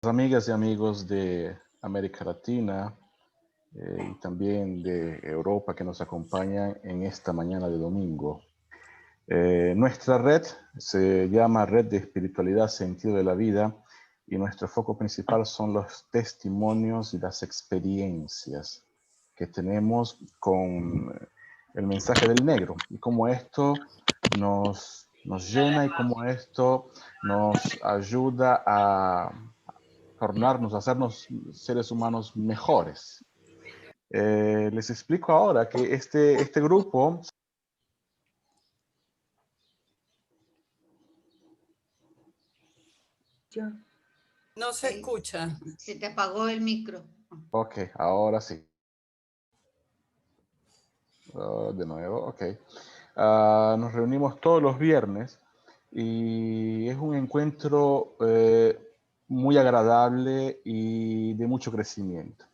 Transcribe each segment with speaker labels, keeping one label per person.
Speaker 1: Amigas y amigos de América Latina y también de Europa que nos acompañan en esta mañana de domingo. Nuestra red se llama Red de Espiritualidad Sentido de la Vida y nuestro foco principal son los testimonios y las experiencias que tenemos con el mensaje del negro y cómo esto nos llena y cómo esto nos ayuda a tornarnos, a hacernos seres humanos mejores. Les explico ahora que este grupo.
Speaker 2: No se escucha.
Speaker 3: Se te apagó el micro.
Speaker 1: Ok, ahora sí. De nuevo, ok. Nos reunimos todos los viernes y es un encuentro muy agradable y de mucho crecimiento.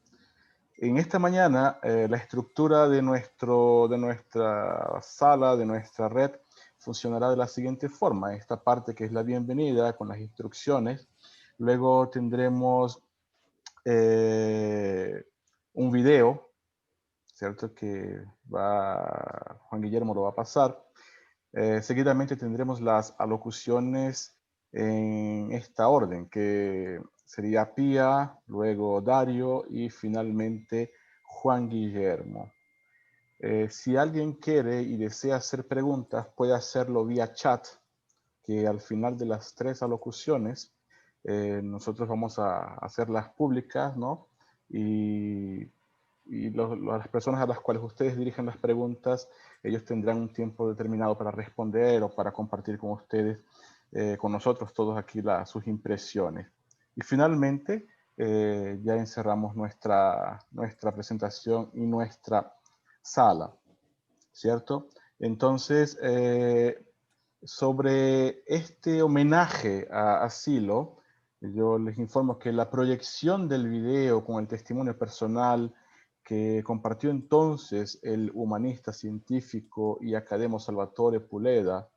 Speaker 1: En esta mañana, la estructura de nuestra sala, de nuestra red, funcionará de la siguiente forma. Esta parte que es la bienvenida con las instrucciones. Luego tendremos un video, ¿cierto? Que Juan Guillermo lo va a pasar. Seguidamente tendremos las alocuciones en esta orden, que sería Pía, luego Dario y finalmente Juan Guillermo. Si alguien quiere y desea hacer preguntas, puede hacerlo vía chat, que al final de las 3 alocuciones nosotros vamos a hacerlas públicas, ¿no? Y las personas a las cuales ustedes dirigen las preguntas, ellos tendrán un tiempo determinado para responder o para compartir con ustedes, con nosotros todos aquí, sus impresiones. Y finalmente, ya encerramos nuestra presentación y nuestra sala, ¿cierto? Entonces, sobre este homenaje a Silo, yo les informo que la proyección del video con el testimonio personal que compartió entonces el humanista, científico y académico Salvatore Puleda,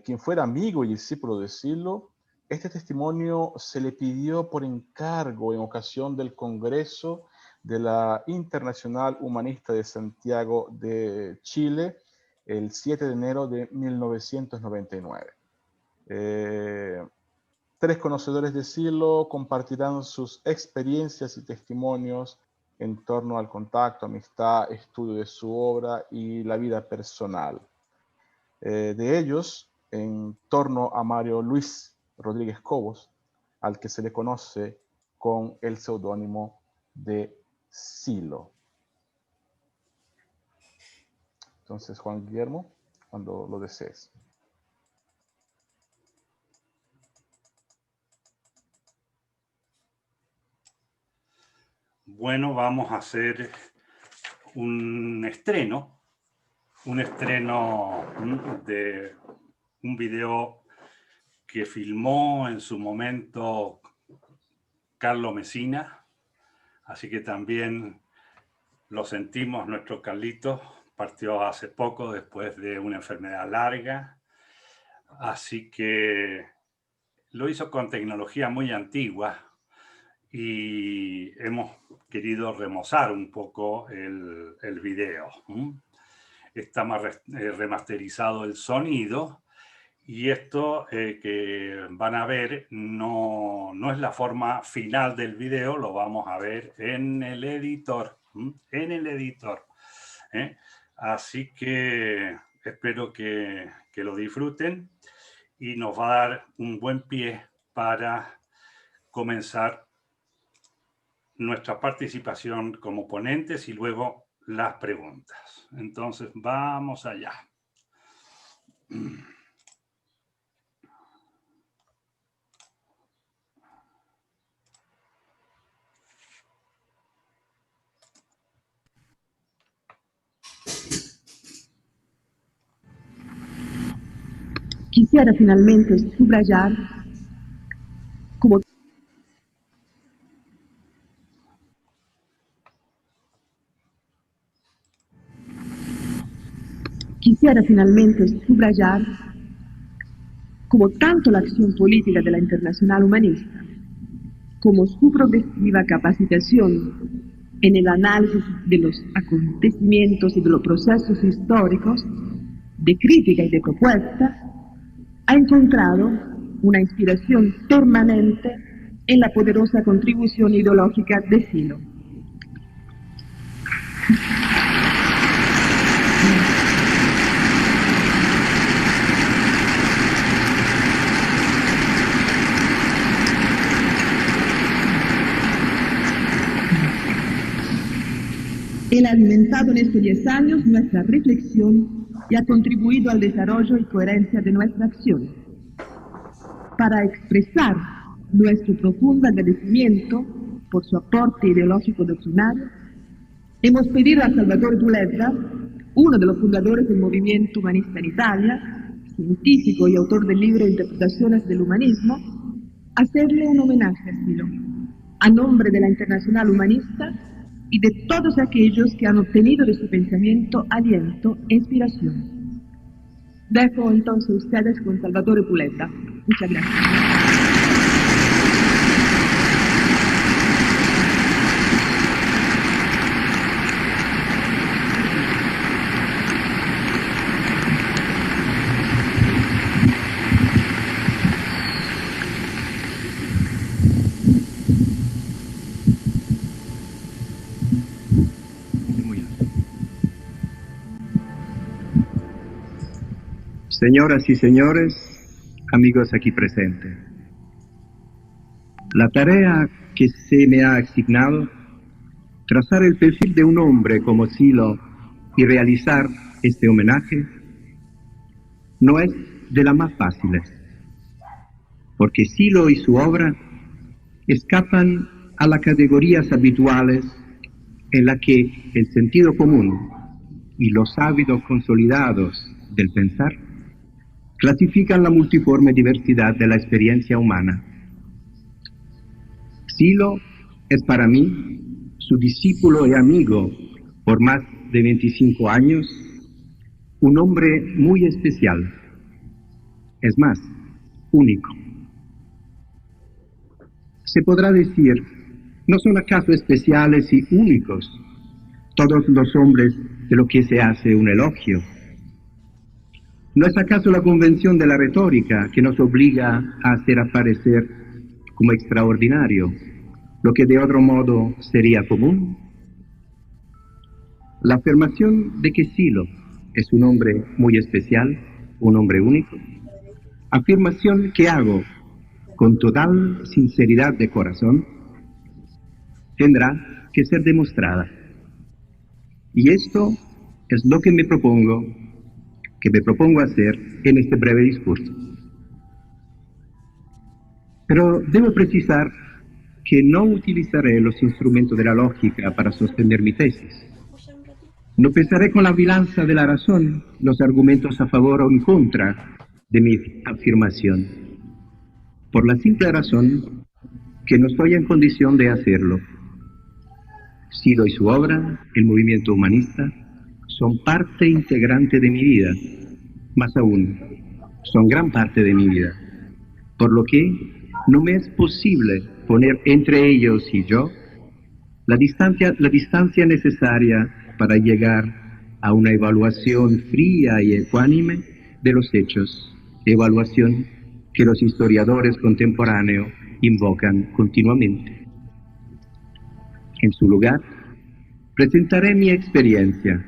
Speaker 1: quien fuera amigo y discípulo de Silo, este testimonio se le pidió por encargo en ocasión del Congreso de la Internacional Humanista de Santiago de Chile, el 7 de enero de 1999. 3 conocedores de Silo compartirán sus experiencias y testimonios en torno al contacto, amistad, estudio de su obra y la vida personal. De ellos, en torno a Mario Luis Rodríguez Cobos, al que se le conoce con el seudónimo de Silo. Entonces, Juan Guillermo, cuando lo desees.
Speaker 4: Bueno, vamos a hacer un estreno de un video que filmó en su momento Carlos Mesina, así que también lo sentimos. Nuestro Carlitos partió hace poco después de una enfermedad larga, así que lo hizo con tecnología muy antigua y hemos querido remozar un poco el video. Está más remasterizado el sonido, y esto que van a ver no es la forma final del video, lo vamos a ver en el editor. Así que espero que lo disfruten y nos va a dar un buen pie para comenzar nuestra participación como ponentes y luego las preguntas. Entonces, vamos allá.
Speaker 5: Quisiera finalmente subrayar como tanto la acción política de la Internacional Humanista como su progresiva capacitación en el análisis de los acontecimientos y de los procesos históricos, de crítica y de propuesta, ha encontrado una inspiración permanente en la poderosa contribución ideológica de Sylow. Él ha alimentado en estos 10 años nuestra reflexión y ha contribuido al desarrollo y coherencia de nuestra acción. Para expresar nuestro profundo agradecimiento por su aporte ideológico doctrinario, hemos pedido a Salvatore Puledda, uno de los fundadores del movimiento humanista en Italia, científico y autor del libro Interpretaciones del Humanismo, hacerle un homenaje a Sylow, a nombre de la Internacional Humanista y de todos aquellos que han obtenido de su pensamiento aliento e inspiración. Dejo entonces a ustedes con Salvatore Puledda. Muchas gracias.
Speaker 6: Señoras y señores, amigos aquí presentes, la tarea que se me ha asignado, trazar el perfil de un hombre como Sylow y realizar este homenaje, no es de las más fáciles, porque Sylow y su obra escapan a las categorías habituales en las que el sentido común y los hábitos consolidados del pensar clasifican la multiforme diversidad de la experiencia humana. Sylow es para mí, su discípulo y amigo por más de 25 años, un hombre muy especial, es más, único. Se podrá decir, ¿no son acaso especiales y únicos todos los hombres de lo que se hace un elogio? ¿No es acaso la convención de la retórica que nos obliga a hacer aparecer como extraordinario lo que de otro modo sería común? La afirmación de que Sylow es un hombre muy especial, un hombre único, afirmación que hago con total sinceridad de corazón, tendrá que ser demostrada. Y esto es lo que me propongo hacer en este breve discurso. Pero debo precisar que no utilizaré los instrumentos de la lógica para sostener mi tesis. No pesaré con la balanza de la razón los argumentos a favor o en contra de mi afirmación, por la simple razón que no estoy en condición de hacerlo. Sylow y su obra, el movimiento humanista, son parte integrante de mi vida, más aún, son gran parte de mi vida, por lo que no me es posible poner entre ellos y yo la distancia necesaria para llegar a una evaluación fría y ecuánime de los hechos, evaluación que los historiadores contemporáneos invocan continuamente. En su lugar, presentaré mi experiencia,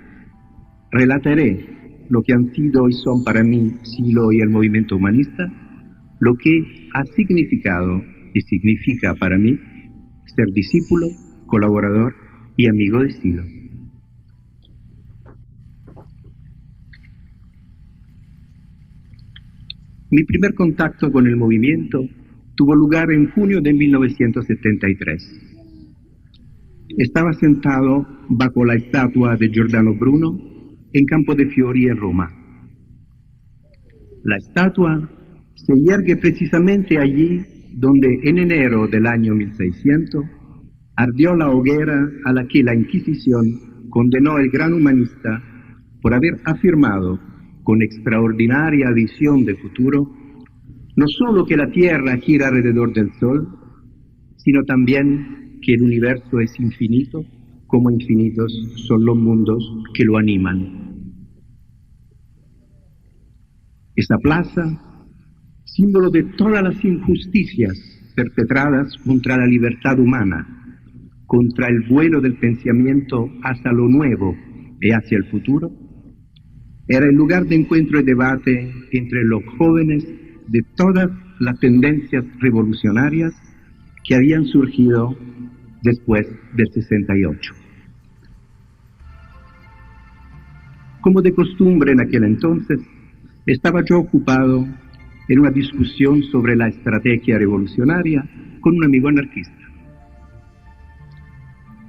Speaker 6: relataré lo que han sido y son para mí Sylow y el movimiento humanista, lo que ha significado y significa para mí ser discípulo, colaborador y amigo de Sylow. Mi primer contacto con el movimiento tuvo lugar en junio de 1973. Estaba sentado bajo la estatua de Giordano Bruno en Campo de Fiori en Roma. La estatua se yergue precisamente allí donde en enero del año 1600 ardió la hoguera a la que la Inquisición condenó al gran humanista por haber afirmado con extraordinaria visión de futuro no solo que la Tierra gira alrededor del Sol, sino también que el universo es infinito, como infinitos son los mundos que lo animan. Esa plaza, símbolo de todas las injusticias perpetradas contra la libertad humana, contra el vuelo del pensamiento hacia lo nuevo y hacia el futuro, era el lugar de encuentro y debate entre los jóvenes de todas las tendencias revolucionarias que habían surgido después del 68. Como de costumbre en aquel entonces, estaba yo ocupado en una discusión sobre la estrategia revolucionaria con un amigo anarquista.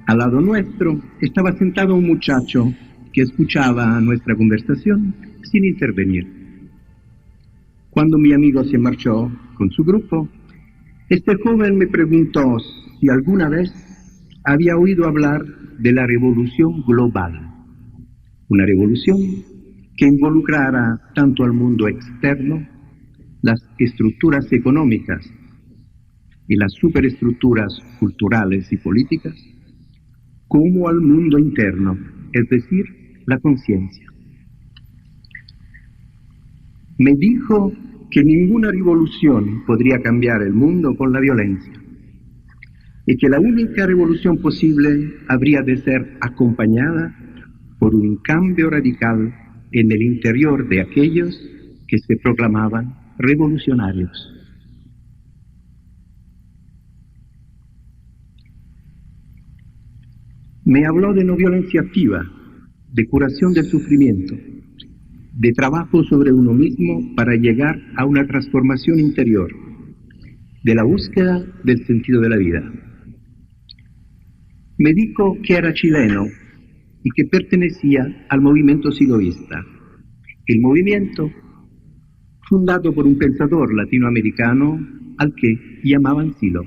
Speaker 6: Al lado nuestro estaba sentado un muchacho que escuchaba nuestra conversación sin intervenir. Cuando mi amigo se marchó con su grupo, este joven me preguntó si alguna vez había oído hablar de la revolución global, una revolución que involucrara tanto al mundo externo, las estructuras económicas y las superestructuras culturales y políticas, como al mundo interno, es decir, la conciencia. Me dijo que ninguna revolución podría cambiar el mundo con la violencia y que la única revolución posible habría de ser acompañada por un cambio radical en el interior de aquellos que se proclamaban revolucionarios. Me habló de no violencia activa, de curación del sufrimiento, de trabajo sobre uno mismo para llegar a una transformación interior, de la búsqueda del sentido de la vida. Me dijo que era chileno y que pertenecía al movimiento siloísta, el movimiento fundado por un pensador latinoamericano al que llamaban Silo.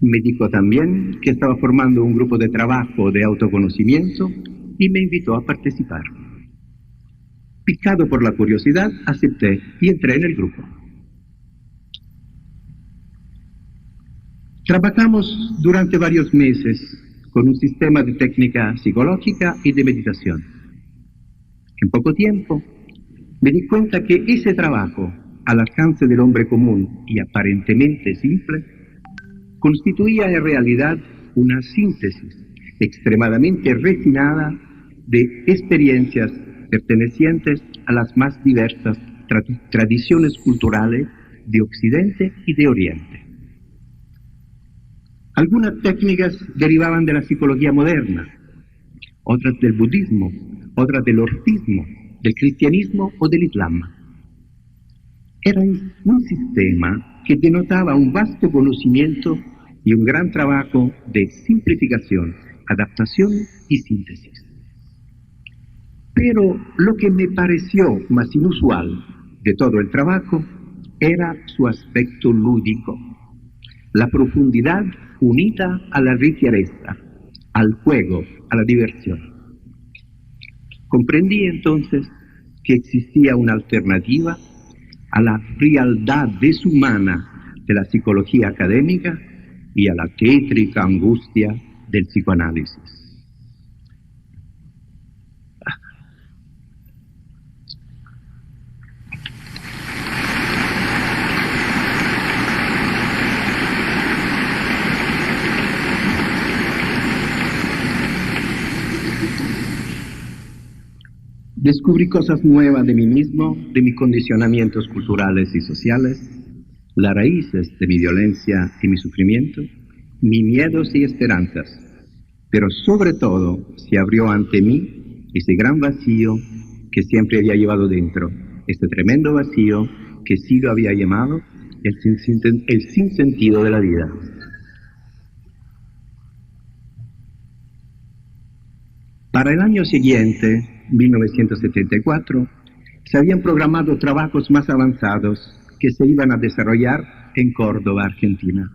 Speaker 6: Me dijo también que estaba formando un grupo de trabajo de autoconocimiento y me invitó a participar. Picado por la curiosidad, acepté y entré en el grupo. Trabajamos durante varios meses con un sistema de técnica psicológica y de meditación. En poco tiempo, me di cuenta que ese trabajo, al alcance del hombre común y aparentemente simple, constituía en realidad una síntesis extremadamente refinada de experiencias pertenecientes a las más diversas tradiciones culturales de Occidente y de Oriente. Algunas técnicas derivaban de la psicología moderna, otras del budismo, otras del orfismo, del cristianismo o del islam. Era un sistema que denotaba un vasto conocimiento y un gran trabajo de simplificación, adaptación y síntesis. Pero lo que me pareció más inusual de todo el trabajo era su aspecto lúdico, la profundidad unida a la riqueza, al juego, a la diversión. Comprendí entonces que existía una alternativa a la frialdad deshumana de la psicología académica y a la tétrica angustia del psicoanálisis. Descubrí cosas nuevas de mí mismo, de mis condicionamientos culturales y sociales, las raíces de mi violencia y mi sufrimiento, mis miedos y esperanzas, pero sobre todo se abrió ante mí ese gran vacío que siempre había llevado dentro, este tremendo vacío que sí lo había llamado el sinsentido de la vida. Para el año siguiente, 1974, se habían programado trabajos más avanzados que se iban a desarrollar en Córdoba, Argentina,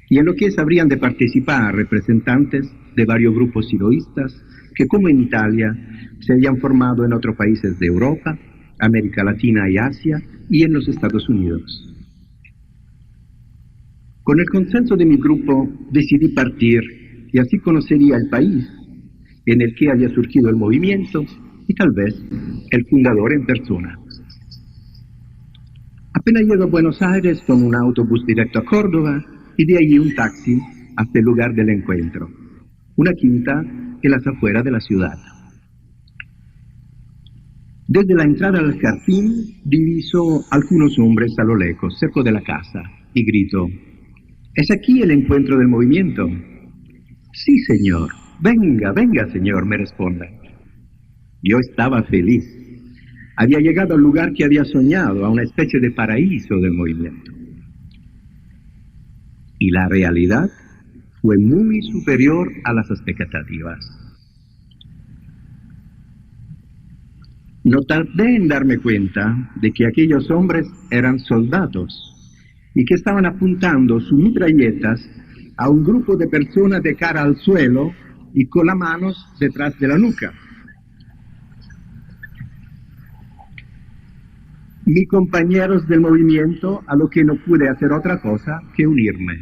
Speaker 6: y en lo que habrían de participar representantes de varios grupos siloístas que, como en Italia, se habían formado en otros países de Europa, América Latina y Asia y en los Estados Unidos. Con el consenso de mi grupo decidí partir y así conocería el país en el que había surgido el movimiento y tal vez el fundador en persona. Apenas llego a Buenos Aires, tomo un autobús directo a Córdoba y de allí un taxi hasta el lugar del encuentro, una quinta en las afueras de la ciudad. Desde la entrada al jardín diviso algunos hombres a lo lejos, cerca de la casa, y grito: ¿es aquí el encuentro del movimiento? Sí, señor. Venga, venga, señor, me responden. Yo estaba feliz. Había llegado al lugar que había soñado, a una especie de paraíso del movimiento. Y la realidad fue muy superior a las expectativas. No tardé en darme cuenta de que aquellos hombres eran soldados y que estaban apuntando sus mitralletas a un grupo de personas de cara al suelo y con las manos detrás de la nuca. Mis compañeros del movimiento, a lo que no pude hacer otra cosa que unirme.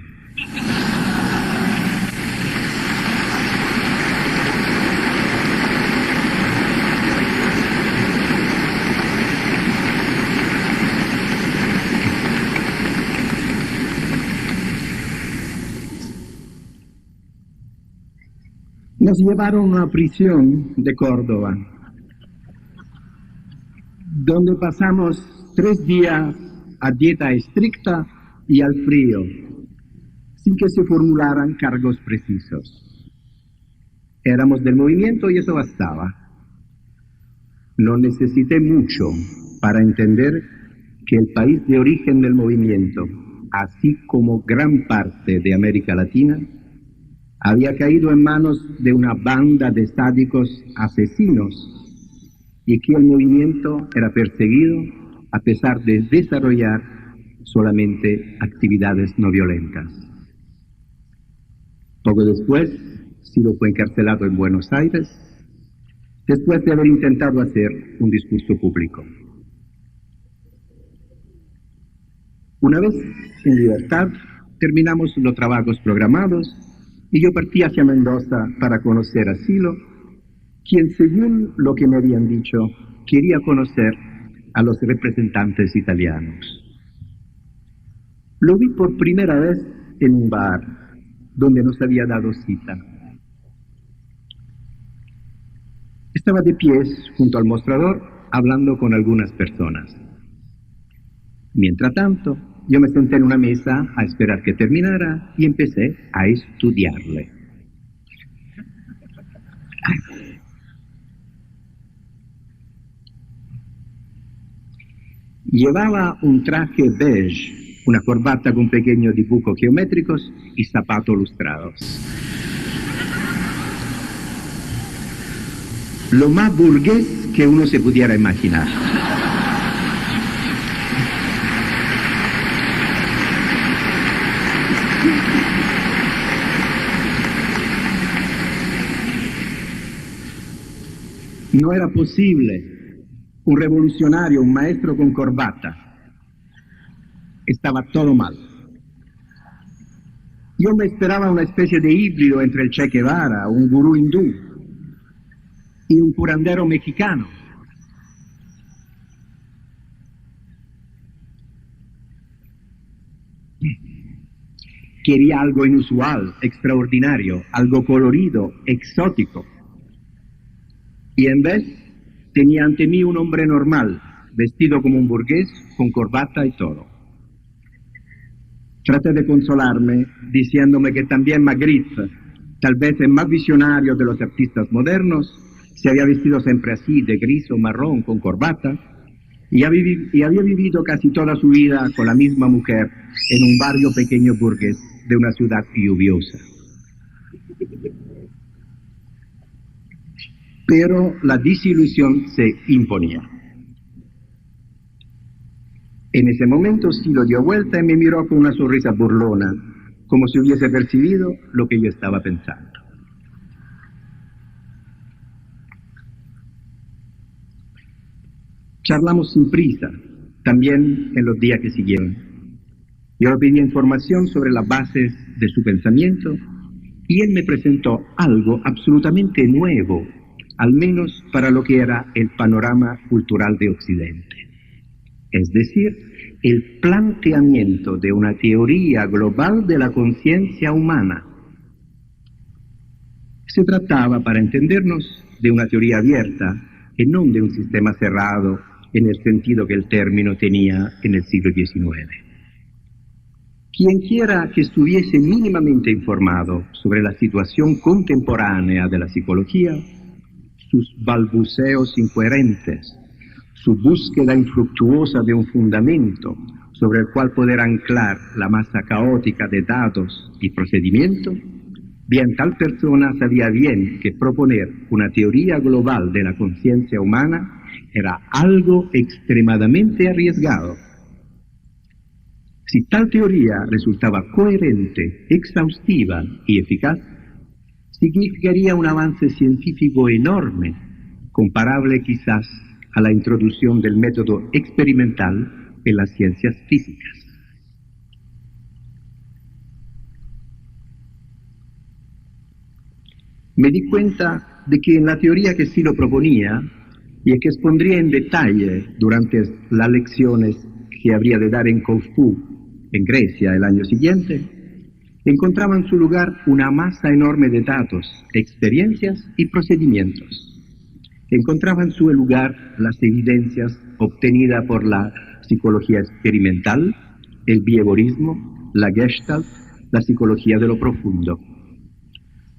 Speaker 6: Nos llevaron a una prisión de Córdoba, donde pasamos 3 días a dieta estricta y al frío, sin que se formularan cargos precisos. Éramos del movimiento y eso bastaba. No necesité mucho para entender que el país de origen del movimiento, así como gran parte de América Latina, había caído en manos de una banda de sádicos asesinos y que el movimiento era perseguido a pesar de desarrollar solamente actividades no violentas. Poco después, Silo fue encarcelado en Buenos Aires, después de haber intentado hacer un discurso público. Una vez en libertad, terminamos los trabajos programados y yo partí hacia Mendoza para conocer a Silo, quien, según lo que me habían dicho, quería conocer a los representantes italianos. Lo vi por primera vez en un bar donde nos había dado cita. Estaba de pies junto al mostrador hablando con algunas personas. Mientras tanto, yo me senté en una mesa a esperar que terminara y empecé a estudiarle. Llevaba un traje beige, una corbata con pequeños dibujos geométricos y zapatos lustrados. Lo más burgués que uno se pudiera imaginar. No era posible. Un revolucionario, un maestro con corbata. Estaba todo mal. Yo me esperaba una especie de híbrido entre el Che Guevara, un gurú hindú y un curandero mexicano. Quería algo inusual, extraordinario, algo colorido, exótico. Y en vez, tenía ante mí un hombre normal, vestido como un burgués, con corbata y todo. Traté de consolarme, diciéndome que también Magritte, tal vez el más visionario de los artistas modernos, se había vestido siempre así, de gris o marrón, con corbata, y había vivido casi toda su vida con la misma mujer en un barrio pequeño burgués de una ciudad lluviosa. Pero la desilusión se imponía. En ese momento Silo dio vuelta y me miró con una sonrisa burlona, como si hubiese percibido lo que yo estaba pensando. Charlamos sin prisa, también en los días que siguieron. Yo le pedí información sobre las bases de su pensamiento y él me presentó algo absolutamente nuevo, al menos para lo que era el panorama cultural de Occidente. Es decir, el planteamiento de una teoría global de la conciencia humana. Se trataba, para entendernos, de una teoría abierta y no de un sistema cerrado en el sentido que el término tenía en el siglo XIX. Quien quiera que estuviese mínimamente informado sobre la situación contemporánea de la psicología, sus balbuceos incoherentes, su búsqueda infructuosa de un fundamento sobre el cual poder anclar la masa caótica de datos y procedimientos, bien tal persona sabía bien que proponer una teoría global de la conciencia humana era algo extremadamente arriesgado. Si tal teoría resultaba coherente, exhaustiva y eficaz, significaría un avance científico enorme, comparable quizás a la introducción del método experimental en las ciencias físicas. Me di cuenta de que en la teoría que sí lo proponía y que expondría en detalle durante las lecciones que habría de dar en Corfú, en Grecia, el año siguiente, encontraba en su lugar una masa enorme de datos, experiencias y procedimientos. Encontraba en su lugar las evidencias obtenidas por la psicología experimental, el behaviorismo, la Gestalt, la psicología de lo profundo.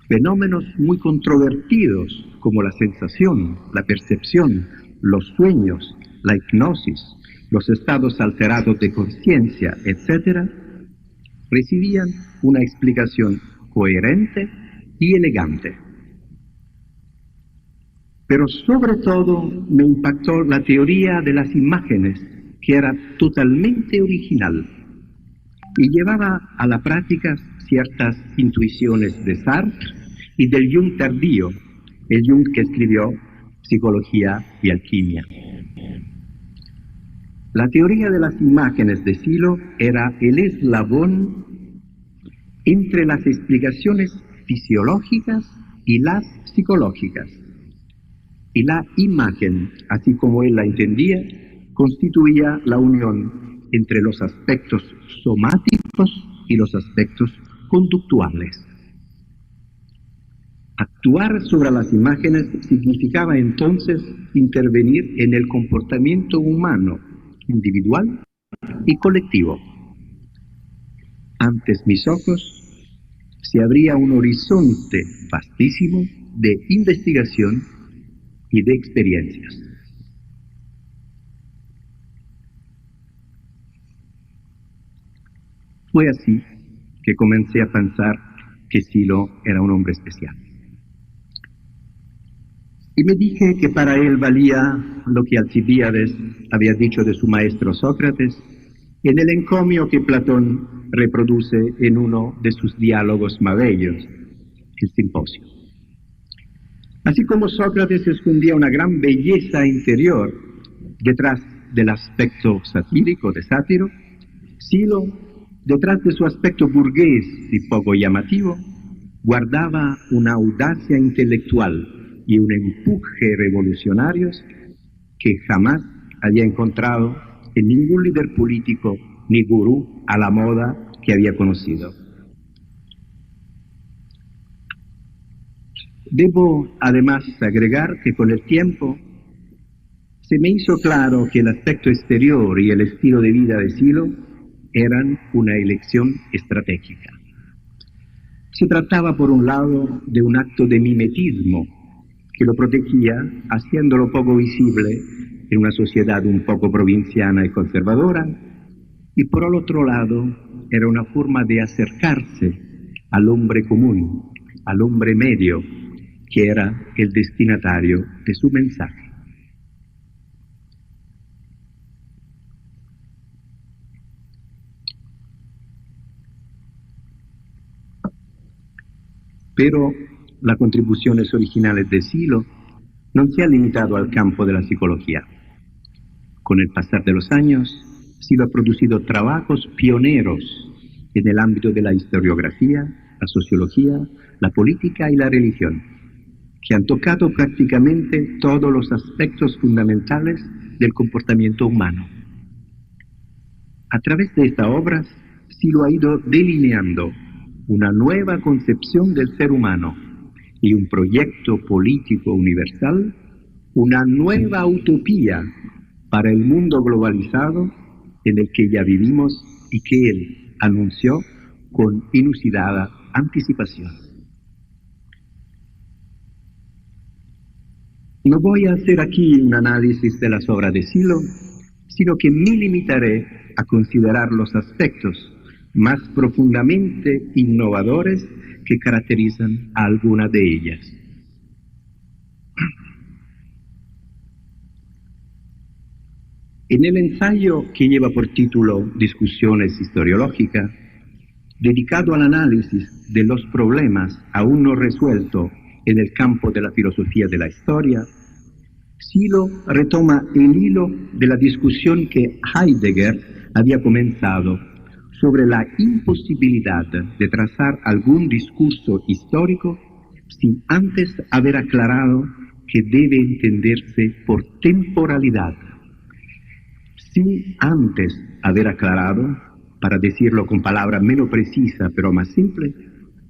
Speaker 6: Fenómenos muy controvertidos como la sensación, la percepción, los sueños, la hipnosis, los estados alterados de conciencia, etc., recibían una explicación coherente y elegante. Pero sobre todo me impactó la teoría de las imágenes, que era totalmente original y llevaba a la práctica ciertas intuiciones de Sartre y del Jung tardío, el Jung que escribió Psicología y Alquimia. La teoría de las imágenes de Sylow era el eslabón entre las explicaciones fisiológicas y las psicológicas. Y la imagen, así como él la entendía, constituía la unión entre los aspectos somáticos y los aspectos conductuales. Actuar sobre las imágenes significaba entonces intervenir en el comportamiento humano, individual y colectivo. Ante mis ojos se abría un horizonte vastísimo de investigación y de experiencias. Fue así que comencé a pensar que Sylow era un hombre especial. Y me dije que para él valía lo que Alcibíades había dicho de su maestro Sócrates en el encomio que Platón reproduce en uno de sus diálogos más bellos, el Simposio. Así como Sócrates escondía una gran belleza interior detrás del aspecto satírico de sátiro, Sylow, detrás de su aspecto burgués y poco llamativo, guardaba una audacia intelectual y un empuje revolucionarios que jamás había encontrado en ningún líder político ni gurú a la moda que había conocido. Debo además agregar que con el tiempo se me hizo claro que el aspecto exterior y el estilo de vida de Sylow eran una elección estratégica. Se trataba, por un lado, de un acto de mimetismo que lo protegía, haciéndolo poco visible en una sociedad un poco provinciana y conservadora, y por el otro lado, era una forma de acercarse al hombre común, al hombre medio, que era el destinatario de su mensaje. Pero las contribuciones originales de Sylow no se han limitado al campo de la psicología. Con el pasar de los años, Silo ha producido trabajos pioneros en el ámbito de la historiografía, la sociología, la política y la religión, que han tocado prácticamente todos los aspectos fundamentales del comportamiento humano. A través de estas obras, Silo ha ido delineando una nueva concepción del ser humano y un proyecto político universal, una nueva utopía para el mundo globalizado en el que ya vivimos y que él anunció con inusitada anticipación. No voy a hacer aquí un análisis de las obras de Silo, sino que me limitaré a considerar los aspectos más profundamente innovadores que caracterizan a alguna de ellas. En el ensayo que lleva por título Discusiones historiológicas, dedicado al análisis de los problemas aún no resueltos en el campo de la filosofía de la historia, Silo retoma el hilo de la discusión que Heidegger había comenzado sobre la imposibilidad de trazar algún discurso histórico sin antes haber aclarado que debe entenderse por temporalidad. Sin antes haber aclarado, para decirlo con palabras menos precisas pero más simples,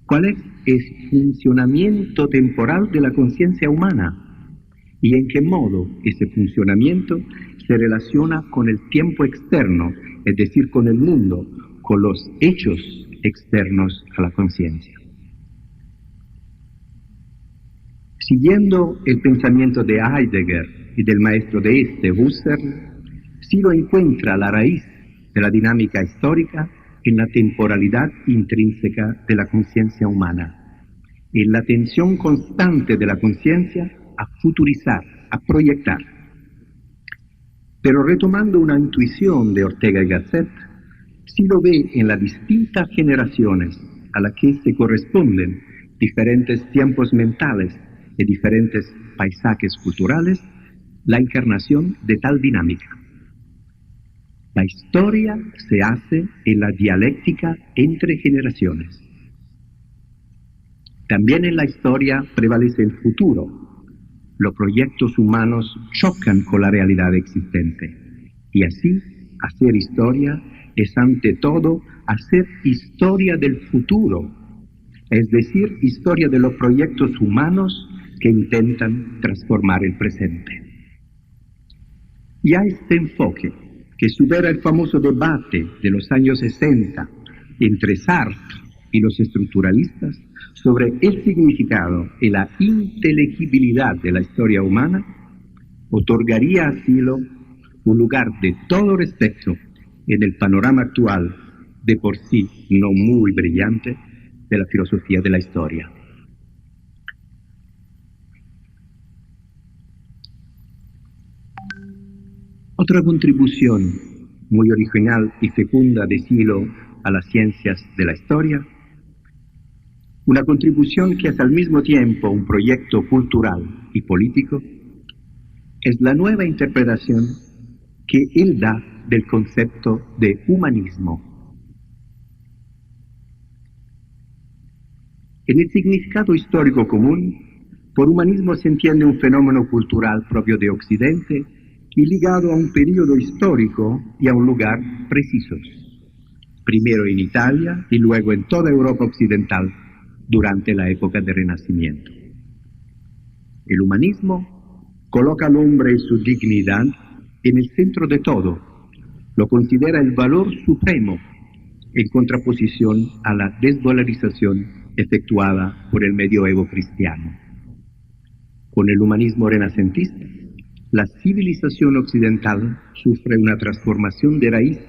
Speaker 6: cuál es el funcionamiento temporal de la conciencia humana y en qué modo ese funcionamiento se relaciona con el tiempo externo, es decir, con el mundo, con los hechos externos a la conciencia. Siguiendo el pensamiento de Heidegger y del maestro de este, Husserl, Silo encuentra la raíz de la dinámica histórica en la temporalidad intrínseca de la conciencia humana, en la tensión constante de la conciencia a futurizar, a proyectar. Pero retomando una intuición de Ortega y Gasset, Silo ve en las distintas generaciones a las que se corresponden diferentes tiempos mentales y diferentes paisajes culturales la encarnación de tal dinámica. La historia se hace en la dialéctica entre generaciones. También en la historia prevalece el futuro. Los proyectos humanos chocan con la realidad existente. Y así, hacer historia es ante todo hacer historia del futuro, es decir, historia de los proyectos humanos que intentan transformar el presente. Y a este enfoque, que supera el famoso debate de los años 60 entre Sartre y los estructuralistas sobre el significado y la inteligibilidad de la historia humana, otorgaría a Silo un lugar de todo respeto en el panorama actual, de por sí no muy brillante, de la filosofía de la historia. Otra contribución muy original y fecunda de Silo a las ciencias de la historia, una contribución que es al mismo tiempo un proyecto cultural y político, es la nueva interpretación que él da del concepto de humanismo. En el significado histórico común, por humanismo se entiende un fenómeno cultural propio de Occidente y ligado a un periodo histórico y a un lugar precisos, primero en Italia y luego en toda Europa occidental durante la época del Renacimiento. El humanismo coloca al hombre y su dignidad en el centro de todo, lo considera el valor supremo en contraposición a la desvalorización efectuada por el medioevo cristiano. Con el humanismo renacentista, la civilización occidental sufre una transformación de raíz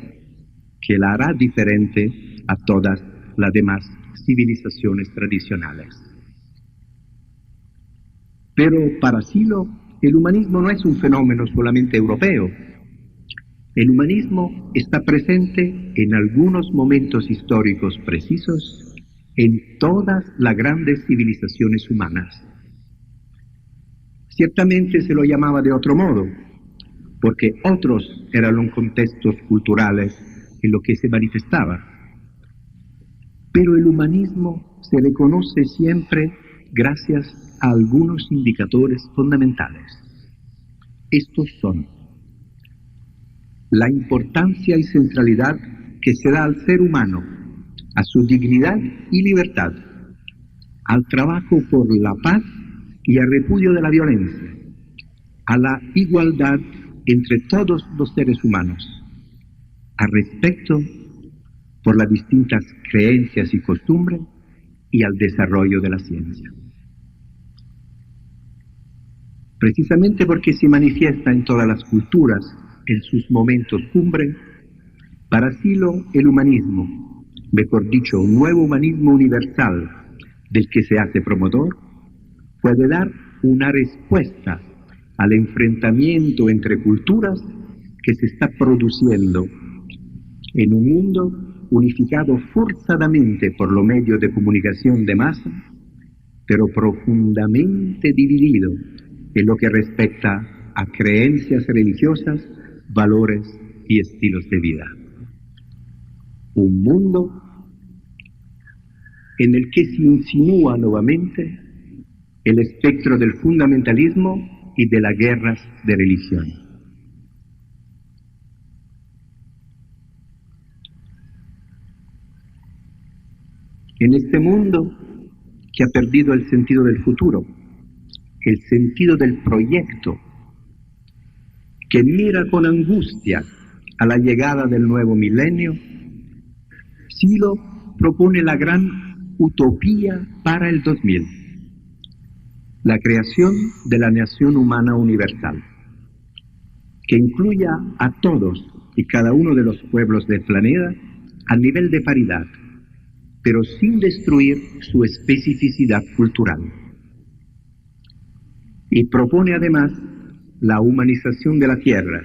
Speaker 6: que la hará diferente a todas las demás civilizaciones tradicionales. Pero para Silo, el humanismo no es un fenómeno solamente europeo. El humanismo está presente en algunos momentos históricos precisos en todas las grandes civilizaciones humanas. Ciertamente se lo llamaba de otro modo, porque otros eran los contextos culturales en los que se manifestaba. Pero el humanismo se reconoce siempre gracias a algunos indicadores fundamentales. Estos son la importancia y centralidad que se da al ser humano, a su dignidad y libertad, al trabajo por la paz y al repudio de la violencia, a la igualdad entre todos los seres humanos, al respeto por las distintas creencias y costumbres y al desarrollo de la ciencia. Precisamente porque se manifiesta en todas las culturas en sus momentos cumbre, para Silo el humanismo, mejor dicho, un nuevo humanismo universal del que se hace promotor, puede dar una respuesta al enfrentamiento entre culturas que se está produciendo en un mundo unificado forzadamente por los medios de comunicación de masa, pero profundamente dividido en lo que respecta a creencias religiosas, valores y estilos de vida. Un mundo en el que se insinúa nuevamente el espectro del fundamentalismo y de las guerras de religión. En este mundo que ha perdido el sentido del futuro, el sentido del proyecto, que mira con angustia a la llegada del nuevo milenio, Silo propone la gran utopía para el 2000, la creación de la nación humana universal, que incluya a todos y cada uno de los pueblos del planeta a nivel de paridad, pero sin destruir su especificidad cultural. Y propone además la humanización de la tierra,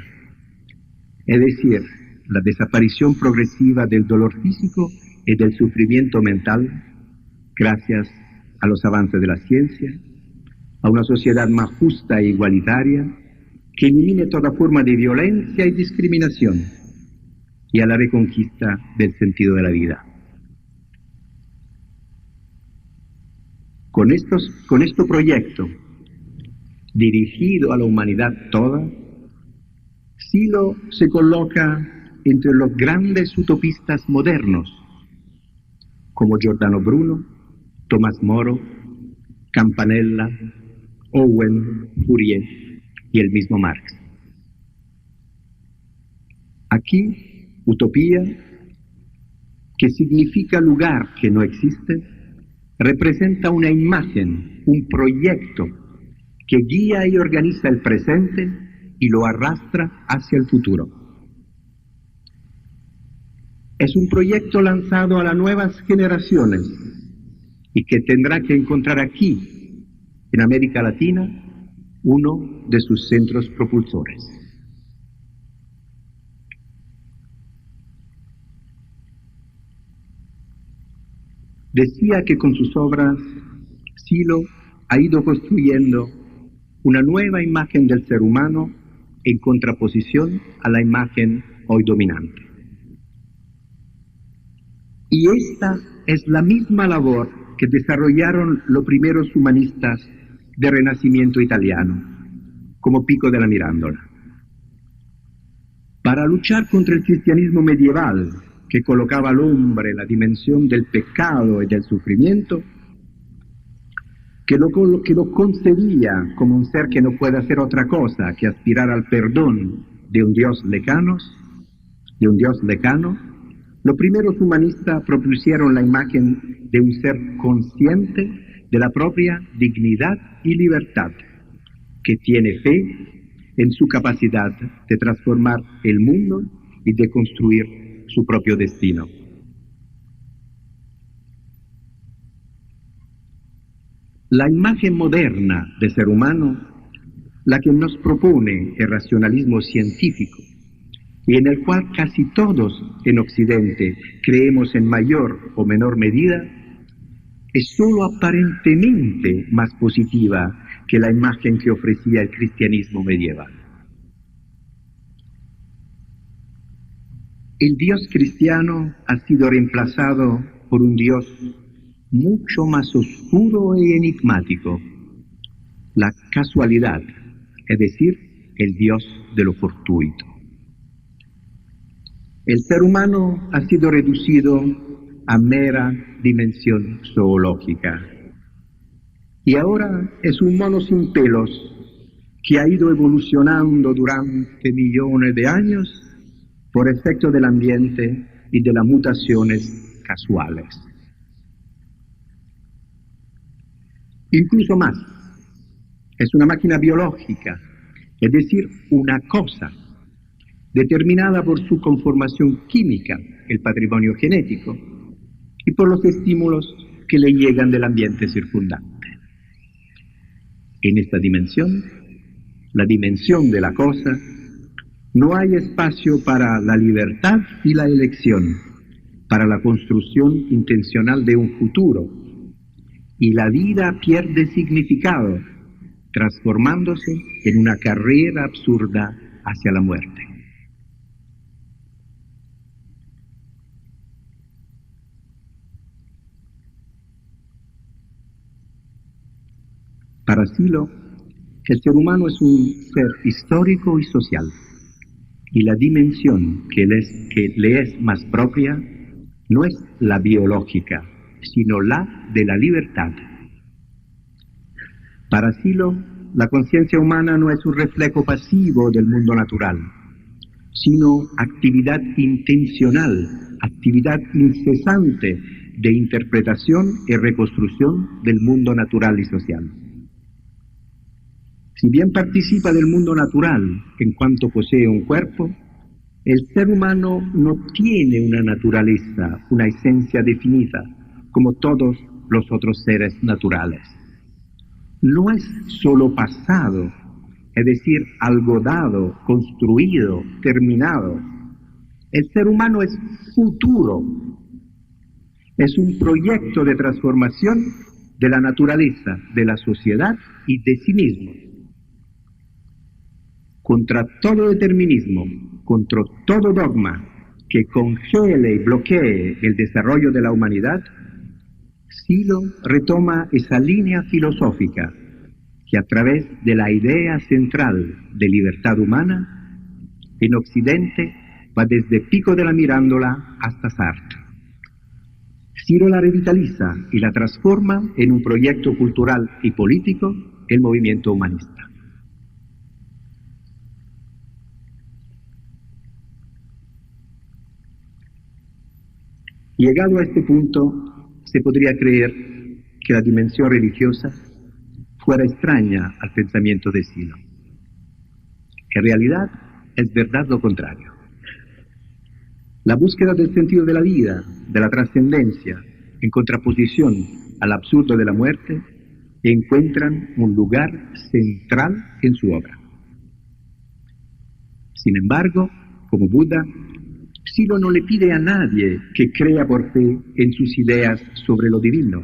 Speaker 6: es decir, la desaparición progresiva del dolor físico y del sufrimiento mental, gracias a los avances de la ciencia, a una sociedad más justa e igualitaria, que elimine toda forma de violencia y discriminación, y a la reconquista del sentido de la vida. Con este proyecto, dirigido a la humanidad toda, Silo se coloca entre los grandes utopistas modernos, como Giordano Bruno, Tomás Moro, Campanella, Owen, Fourier y el mismo Marx. Aquí, utopía, que significa lugar que no existe, representa una imagen, un proyecto que guía y organiza el presente y lo arrastra hacia el futuro. Es un proyecto lanzado a las nuevas generaciones y que tendrá que encontrar aquí, en América Latina, uno de sus centros propulsores. Decía que con sus obras, Silo ha ido construyendo una nueva imagen del ser humano en contraposición a la imagen hoy dominante. Y esta es la misma labor que desarrollaron los primeros humanistas del Renacimiento italiano, como Pico della Mirandola. Para luchar contra el cristianismo medieval, que colocaba al hombre en la dimensión del pecado y del sufrimiento, que lo concebía como un ser que no puede hacer otra cosa que aspirar al perdón de un Dios lecano, los primeros humanistas propusieron la imagen de un ser consciente de la propia dignidad y libertad, que tiene fe en su capacidad de transformar el mundo y de construir su propio destino. La imagen moderna del ser humano, la que nos propone el racionalismo científico, y en el cual casi todos en Occidente creemos en mayor o menor medida, es sólo aparentemente más positiva que la imagen que ofrecía el cristianismo medieval. El Dios cristiano ha sido reemplazado por un Dios mucho más oscuro y enigmático, la casualidad, es decir, el Dios de lo fortuito. El ser humano ha sido reducido a mera dimensión zoológica y ahora es un mono sin pelos que ha ido evolucionando durante millones de años por efecto del ambiente y de las mutaciones casuales. Incluso más, es una máquina biológica, es decir, una cosa, determinada por su conformación química, el patrimonio genético, y por los estímulos que le llegan del ambiente circundante. En esta dimensión, la dimensión de la cosa, no hay espacio para la libertad y la elección, para la construcción intencional de un futuro, y la vida pierde significado, transformándose en una carrera absurda hacia la muerte. Para Sylow, el ser humano es un ser histórico y social, y la dimensión que le es más propia no es la biológica, sino la de la libertad. Para Sylow, la conciencia humana no es un reflejo pasivo del mundo natural, sino actividad intencional, actividad incesante de interpretación y reconstrucción del mundo natural y social. Si bien participa del mundo natural en cuanto posee un cuerpo, el ser humano no tiene una naturaleza, una esencia definida, como todos los otros seres naturales. No es solo pasado, es decir, algo dado, construido, terminado. El ser humano es futuro. Es un proyecto de transformación de la naturaleza, de la sociedad y de sí mismo. Contra todo determinismo, contra todo dogma que congele y bloquee el desarrollo de la humanidad, Sylow retoma esa línea filosófica que a través de la idea central de libertad humana, en Occidente va desde Pico de la Mirandola hasta Sartre. Sylow la revitaliza y la transforma en un proyecto cultural y político, el movimiento humanista. Llegado a este punto, se podría creer que la dimensión religiosa fuera extraña al pensamiento de Sylow. En realidad, es verdad lo contrario. La búsqueda del sentido de la vida, de la trascendencia, en contraposición al absurdo de la muerte, encuentran un lugar central en su obra. Sin embargo, como Buda, Sylow no le pide a nadie que crea por fe en sus ideas sobre lo divino,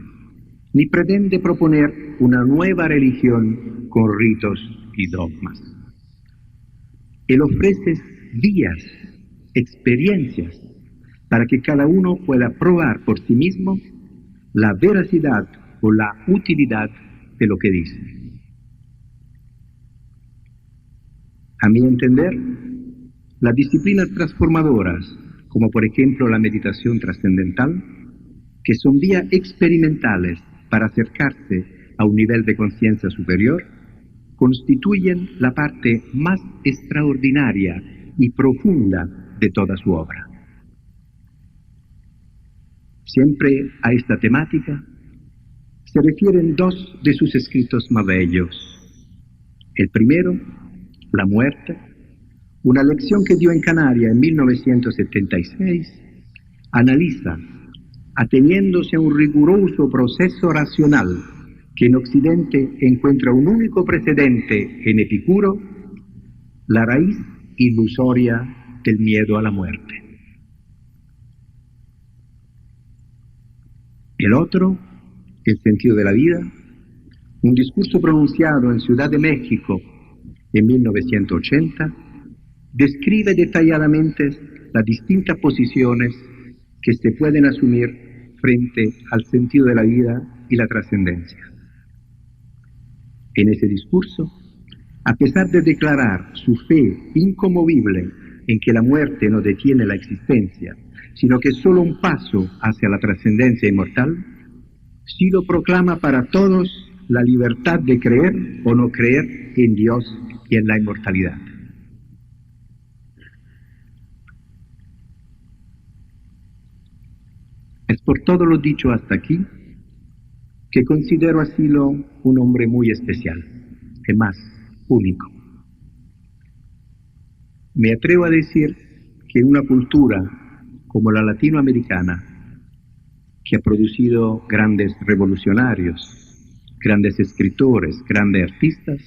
Speaker 6: ni pretende proponer una nueva religión con ritos y dogmas. Él ofrece vías, experiencias, para que cada uno pueda probar por sí mismo la veracidad o la utilidad de lo que dice. A mi entender, las disciplinas transformadoras, como por ejemplo la meditación trascendental, que son vías experimentales para acercarse a un nivel de conciencia superior, constituyen la parte más extraordinaria y profunda de toda su obra. Siempre a esta temática se refieren dos de sus escritos más bellos. El primero, La muerte, una lección que dio en Canarias en 1976, analiza, ateniéndose a un riguroso proceso racional que en Occidente encuentra un único precedente en Epicuro, la raíz ilusoria del miedo a la muerte. El otro, El sentido de la vida, un discurso pronunciado en Ciudad de México en 1980, describe detalladamente las distintas posiciones que se pueden asumir frente al sentido de la vida y la trascendencia. En ese discurso, a pesar de declarar su fe inconmovible en que la muerte no detiene la existencia, sino que es solo un paso hacia la trascendencia inmortal, Silo proclama para todos la libertad de creer o no creer en Dios y en la inmortalidad. Es por todo lo dicho hasta aquí que considero a Silo un hombre muy especial, y más, único. Me atrevo a decir que en una cultura como la latinoamericana, que ha producido grandes revolucionarios, grandes escritores, grandes artistas,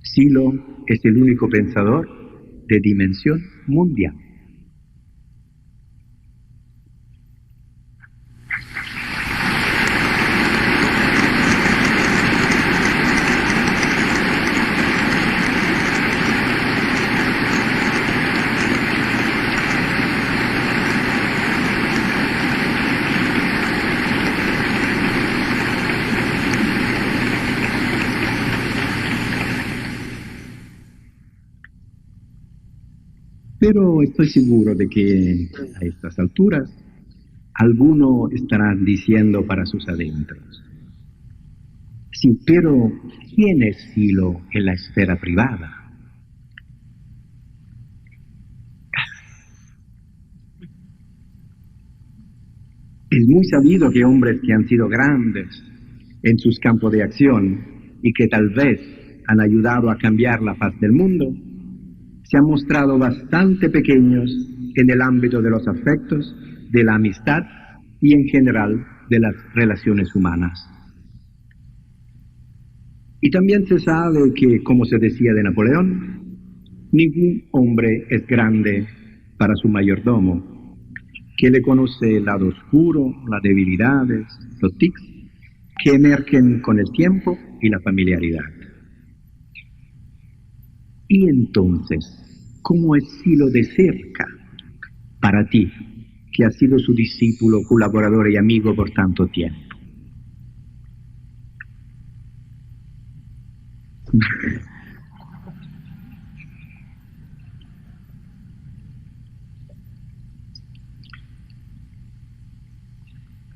Speaker 6: Silo es el único pensador de dimensión mundial. Pero estoy seguro de que a estas alturas alguno estará diciendo para sus adentros: sí, pero ¿quién es Silo en la esfera privada? Es muy sabido que hombres que han sido grandes en sus campos de acción y que tal vez han ayudado a cambiar la faz del mundo, se han mostrado bastante pequeños en el ámbito de los afectos, de la amistad y en general de las relaciones humanas. Y también se sabe que, como se decía de Napoleón, ningún hombre es grande para su mayordomo, que le conoce el lado oscuro, las debilidades, los tics, que emergen con el tiempo y la familiaridad. Y entonces, ¿cómo es Silo de cerca para ti, que has sido su discípulo, colaborador y amigo por tanto tiempo?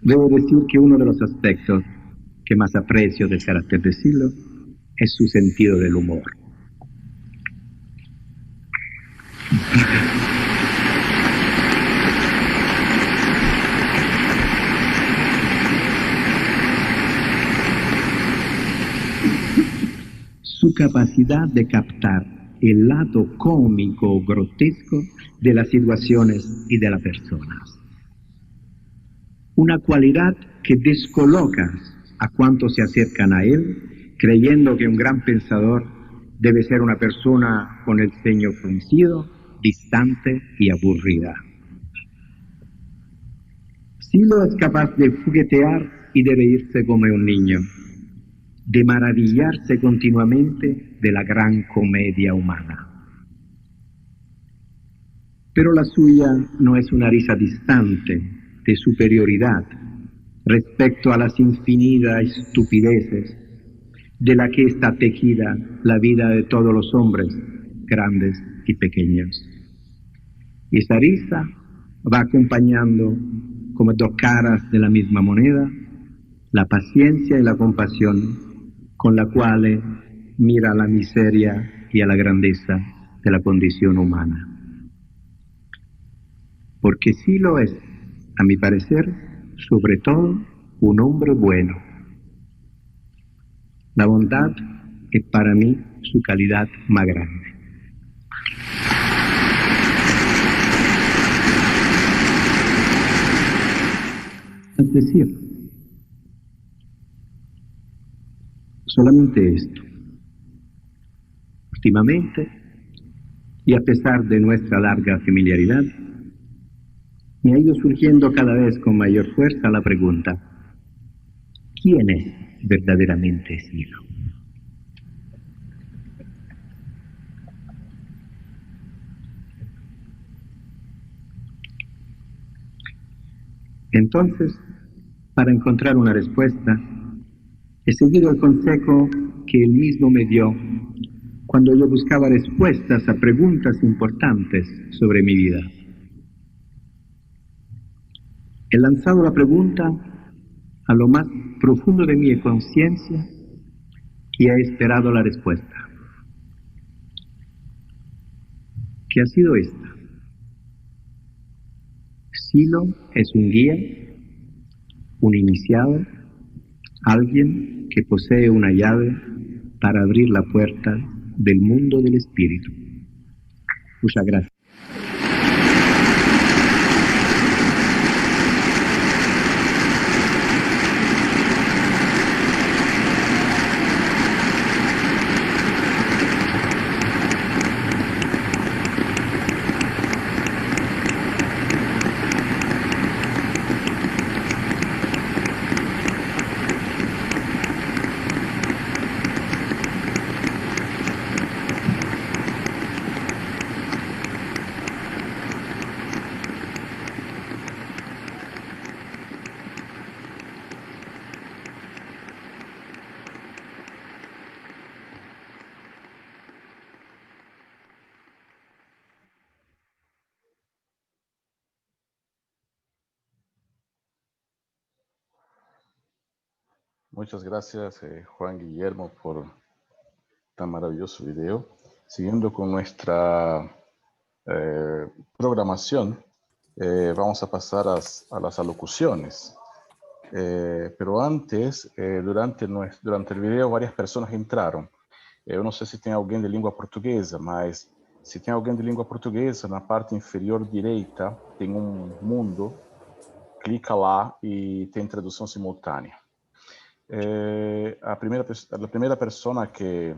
Speaker 6: Debo decir que uno de los aspectos que más aprecio del carácter de Silo es su sentido del humor. Su capacidad de captar el lado cómico o grotesco de las situaciones y de las personas. Una cualidad que descoloca a cuantos se acercan a él, creyendo que un gran pensador debe ser una persona con el ceño fruncido, distante y aburrida. Silo es capaz de juguetear y de reírse como un niño, de maravillarse continuamente de la gran comedia humana. Pero la suya no es una risa distante, de superioridad, respecto a las infinitas estupideces de la que está tejida la vida de todos los hombres, grandes y pequeños. Y esa risa va acompañando, como dos caras de la misma moneda, la paciencia y la compasión con la cual mira a la miseria y a la grandeza de la condición humana. Porque sí lo es, a mi parecer, sobre todo un hombre bueno. La bondad es para mí su calidad más grande. Es decir, solamente esto. Últimamente, y a pesar de nuestra larga familiaridad, me ha ido surgiendo cada vez con mayor fuerza la pregunta: ¿quién es verdaderamente Silo? Entonces, para encontrar una respuesta, he seguido el consejo que él mismo me dio cuando yo buscaba respuestas a preguntas importantes sobre mi vida. He lanzado la pregunta a lo más profundo de mi conciencia y he esperado la respuesta, que ha sido esta. Silo es un guía, un iniciado, alguien que posee una llave para abrir la puerta del mundo del espíritu. Muchas gracias.
Speaker 1: Muchas gracias, Juan Guillermo, por tan maravilloso video. Siguiendo con nuestra programación, vamos a pasar a las alocuciones. Pero antes, durante el video, varias personas entraram. Eu não sei se tem alguém de língua portuguesa, mas se tem alguém de língua portuguesa, na parte inferior direita tem um mundo, clica lá e tem tradução simultânea. A primeira persona que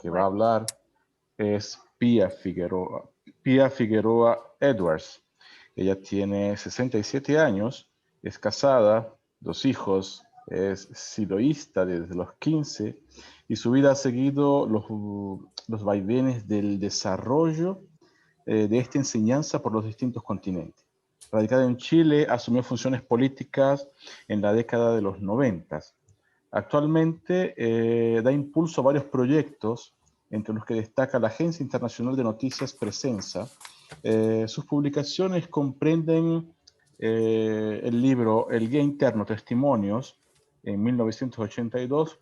Speaker 1: va a hablar es Pia Figueroa Edwards. Ella tiene 67 años, es casada, 2 hijos, es siloísta desde los 15 y su vida ha seguido los vaivenes del desarrollo de esta enseñanza por los distintos continentes. Radicada en Chile, asumió funciones políticas en la década de los 90. Actualmente da impulso a varios proyectos, entre los que destaca la Agencia Internacional de Noticias Presenza. Sus publicaciones comprenden el libro El Guía Interno, Testimonios, en 1982,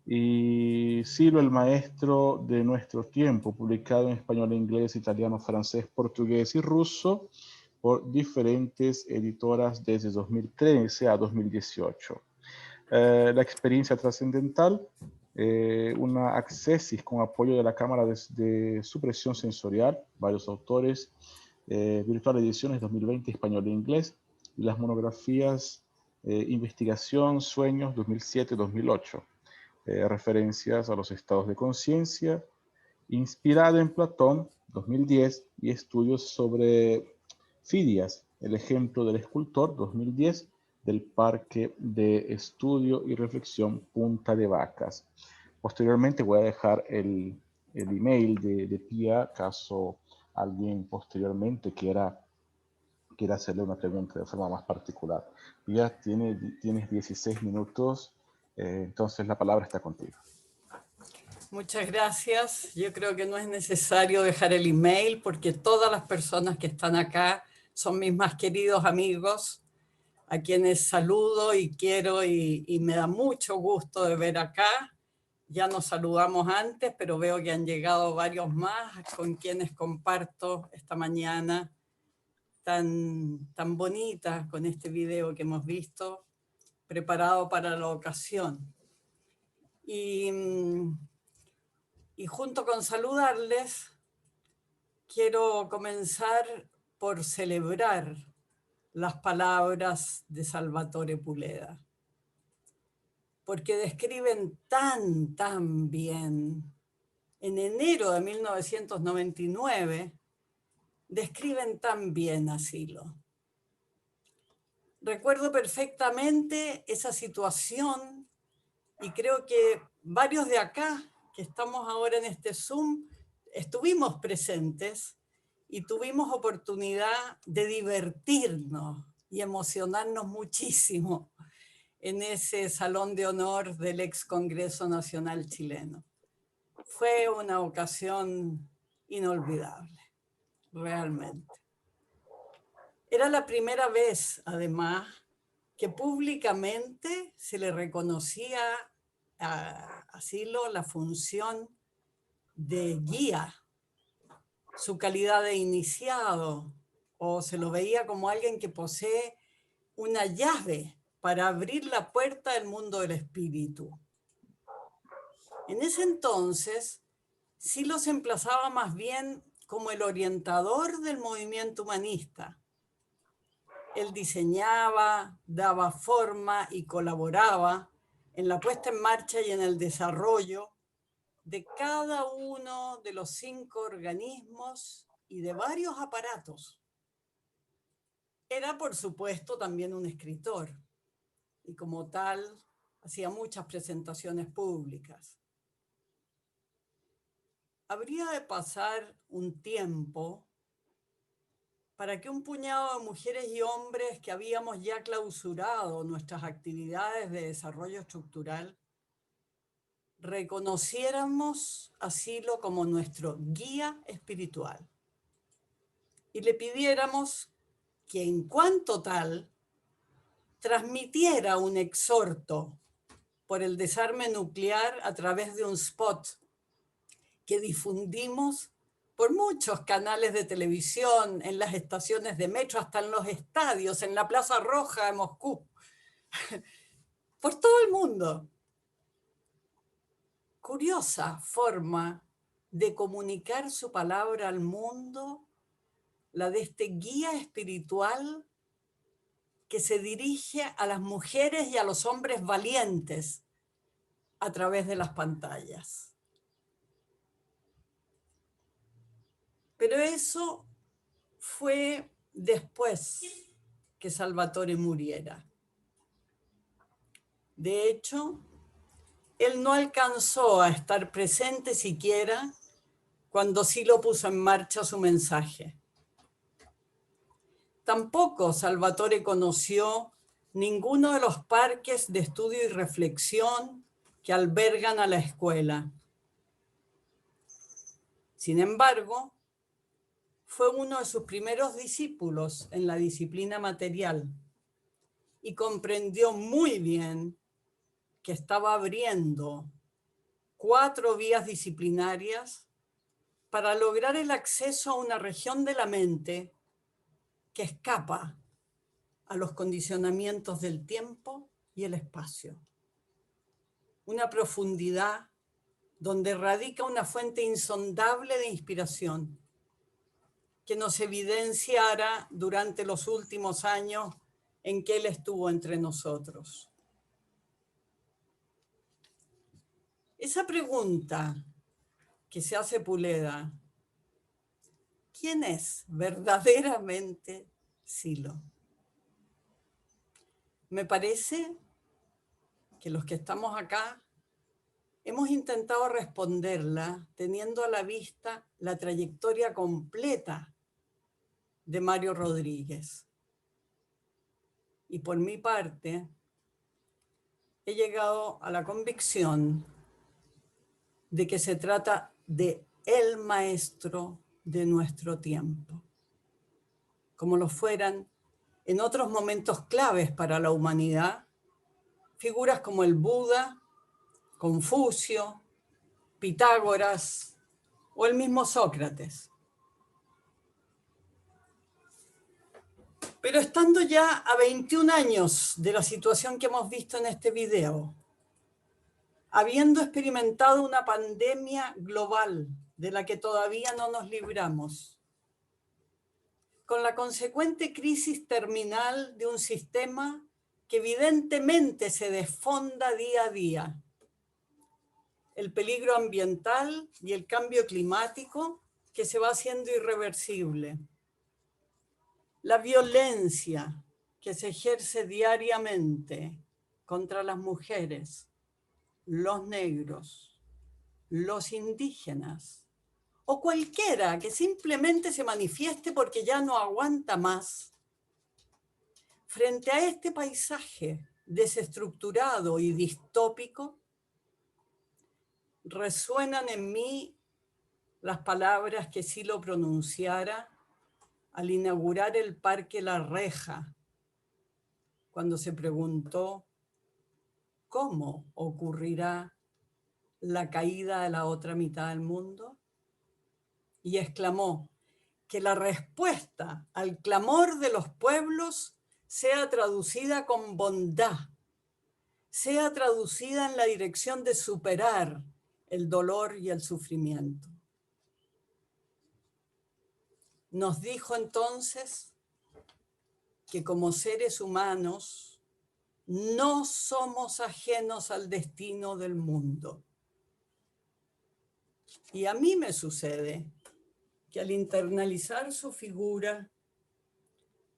Speaker 1: y Silo, el Maestro de Nuestro Tiempo, publicado en español, inglés, italiano, francés, portugués y ruso, por diferentes editoras desde 2013 a 2018. La experiencia trascendental, una accesis con apoyo de la Cámara de Supresión Sensorial, varios autores, Virtual Ediciones 2020, español e inglés, y las monografías Investigación, Sueños 2007-2008, referencias a los estados de conciencia, Inspirada en Platón 2010 y estudios sobre Fidias, el ejemplo del escultor 2010, del Parque de Estudio y Reflexión Punta de Vacas. Posteriormente voy a dejar el email de Pia, caso alguien posteriormente quiera hacerle una pregunta de forma más particular. Pia, tienes 16 minutos, entonces la palabra está contigo.
Speaker 2: Muchas gracias. Yo creo que no es necesario dejar el email porque todas las personas que están acá son mis más queridos amigos, a quienes saludo y quiero y me da mucho gusto de ver acá. Ya nos saludamos antes, pero veo que han llegado varios más con quienes comparto esta mañana tan bonita con este video que hemos visto, preparado para la ocasión. Y junto con saludarles, quiero comenzar por celebrar las palabras de Salvatore Puleda, porque describen tan bien. En enero de 1999, describen tan bien a Silo. Recuerdo perfectamente esa situación y creo que varios de acá, que estamos ahora en este Zoom, estuvimos presentes y tuvimos oportunidad de divertirnos y emocionarnos muchísimo en ese salón de honor del ex Congreso Nacional chileno. Fue una ocasión inolvidable, realmente. Era la primera vez, además, que públicamente se le reconocía a Silo la función de guía, su calidad de iniciado, o se lo veía como alguien que posee una llave para abrir la puerta del mundo del espíritu. En ese entonces, Silo se emplazaba más bien como el orientador del movimiento humanista. Él diseñaba, daba forma y colaboraba en la puesta en marcha y en el desarrollo de cada uno de los 5 organismos y de varios aparatos. Era, por supuesto, también un escritor y como tal hacía muchas presentaciones públicas. Habría de pasar un tiempo para que un puñado de mujeres y hombres que habíamos ya clausurado nuestras actividades de desarrollo estructural reconociéramos a Silo como nuestro guía espiritual y le pidiéramos que en cuanto tal transmitiera un exhorto por el desarme nuclear a través de un spot que difundimos por muchos canales de televisión, en las estaciones de metro, hasta en los estadios, en la Plaza Roja de Moscú, por todo el mundo. Curiosa forma de comunicar su palabra al mundo, la de este guía espiritual que se dirige a las mujeres y a los hombres valientes a través de las pantallas. Pero eso fue después que Salvatore muriera. De hecho, él no alcanzó a estar presente siquiera cuando Silo puso en marcha su mensaje. Tampoco Salvatore conoció ninguno de los parques de estudio y reflexión que albergan a la escuela. Sin embargo, fue uno de sus primeros discípulos en la disciplina material y comprendió muy bien que estaba abriendo 4 vías disciplinarias para lograr el acceso a una región de la mente que escapa a los condicionamientos del tiempo y el espacio. Una profundidad donde radica una fuente insondable de inspiración que nos evidenciara durante los últimos años en que él estuvo entre nosotros. Esa pregunta que se hace Puleda, ¿quién es verdaderamente Silo? Me parece que los que estamos acá hemos intentado responderla teniendo a la vista la trayectoria completa de Mario Rodríguez. Y por mi parte, he llegado a la convicción de que se trata de el maestro de nuestro tiempo, como lo fueran en otros momentos claves para la humanidad, figuras como el Buda, Confucio, Pitágoras o el mismo Sócrates. Pero estando ya a 21 años de la situación que hemos visto en este video, habiendo experimentado una pandemia global de la que todavía no nos libramos, con la consecuente crisis terminal de un sistema que evidentemente se desfonda día a día, el peligro ambiental y el cambio climático que se va haciendo irreversible, la violencia que se ejerce diariamente contra las mujeres, los negros, los indígenas o cualquiera que simplemente se manifieste porque ya no aguanta más, frente a este paisaje desestructurado y distópico, resuenan en mí las palabras que Silo pronunciara al inaugurar el Parque La Reja, cuando se preguntó cómo ocurrirá la caída de la otra mitad del mundo, y exclamó: que la respuesta al clamor de los pueblos sea traducida con bondad, sea traducida en la dirección de superar el dolor y el sufrimiento. Nos dijo entonces que como seres humanos no somos ajenos al destino del mundo. Y a mí me sucede que al internalizar su figura,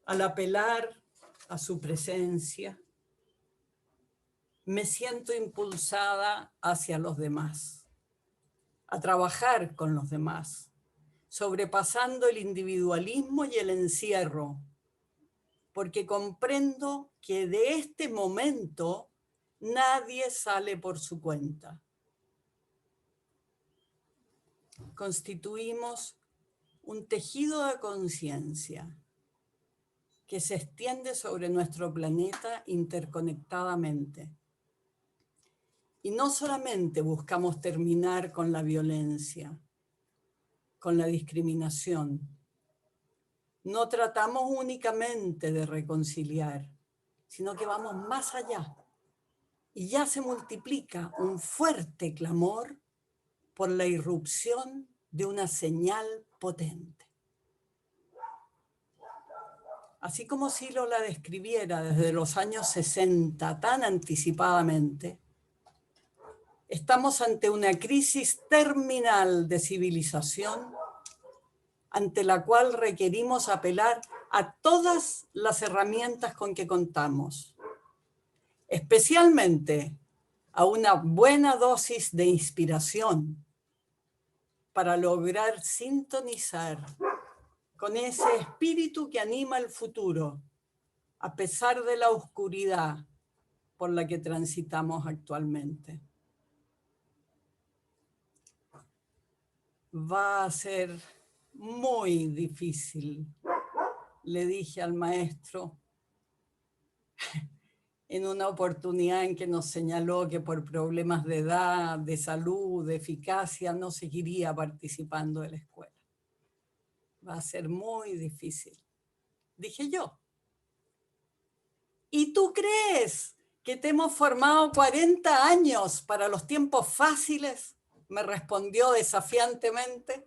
Speaker 2: al apelar a su presencia, me siento impulsada hacia los demás, a trabajar con los demás, sobrepasando el individualismo y el encierro, porque comprendo que de este momento nadie sale por su cuenta. Constituimos un tejido de conciencia que se extiende sobre nuestro planeta interconectadamente. Y no solamente buscamos terminar con la violencia, con la discriminación. No tratamos únicamente de reconciliar, sino que vamos más allá. Y ya se multiplica un fuerte clamor por la irrupción de una señal potente. Así como Silo la describiera desde los años 60 tan anticipadamente, estamos ante una crisis terminal de civilización ante la cual requerimos apelar a todas las herramientas con que contamos, especialmente a una buena dosis de inspiración para lograr sintonizar con ese espíritu que anima el futuro, a pesar de la oscuridad por la que transitamos actualmente. Va a ser muy difícil, le dije al maestro en una oportunidad en que nos señaló que por problemas de edad, de salud, de eficacia, no seguiría participando de la escuela. Va a ser muy difícil, dije yo. ¿Y tú crees que te hemos formado 40 años para los tiempos fáciles?, me respondió desafiantemente.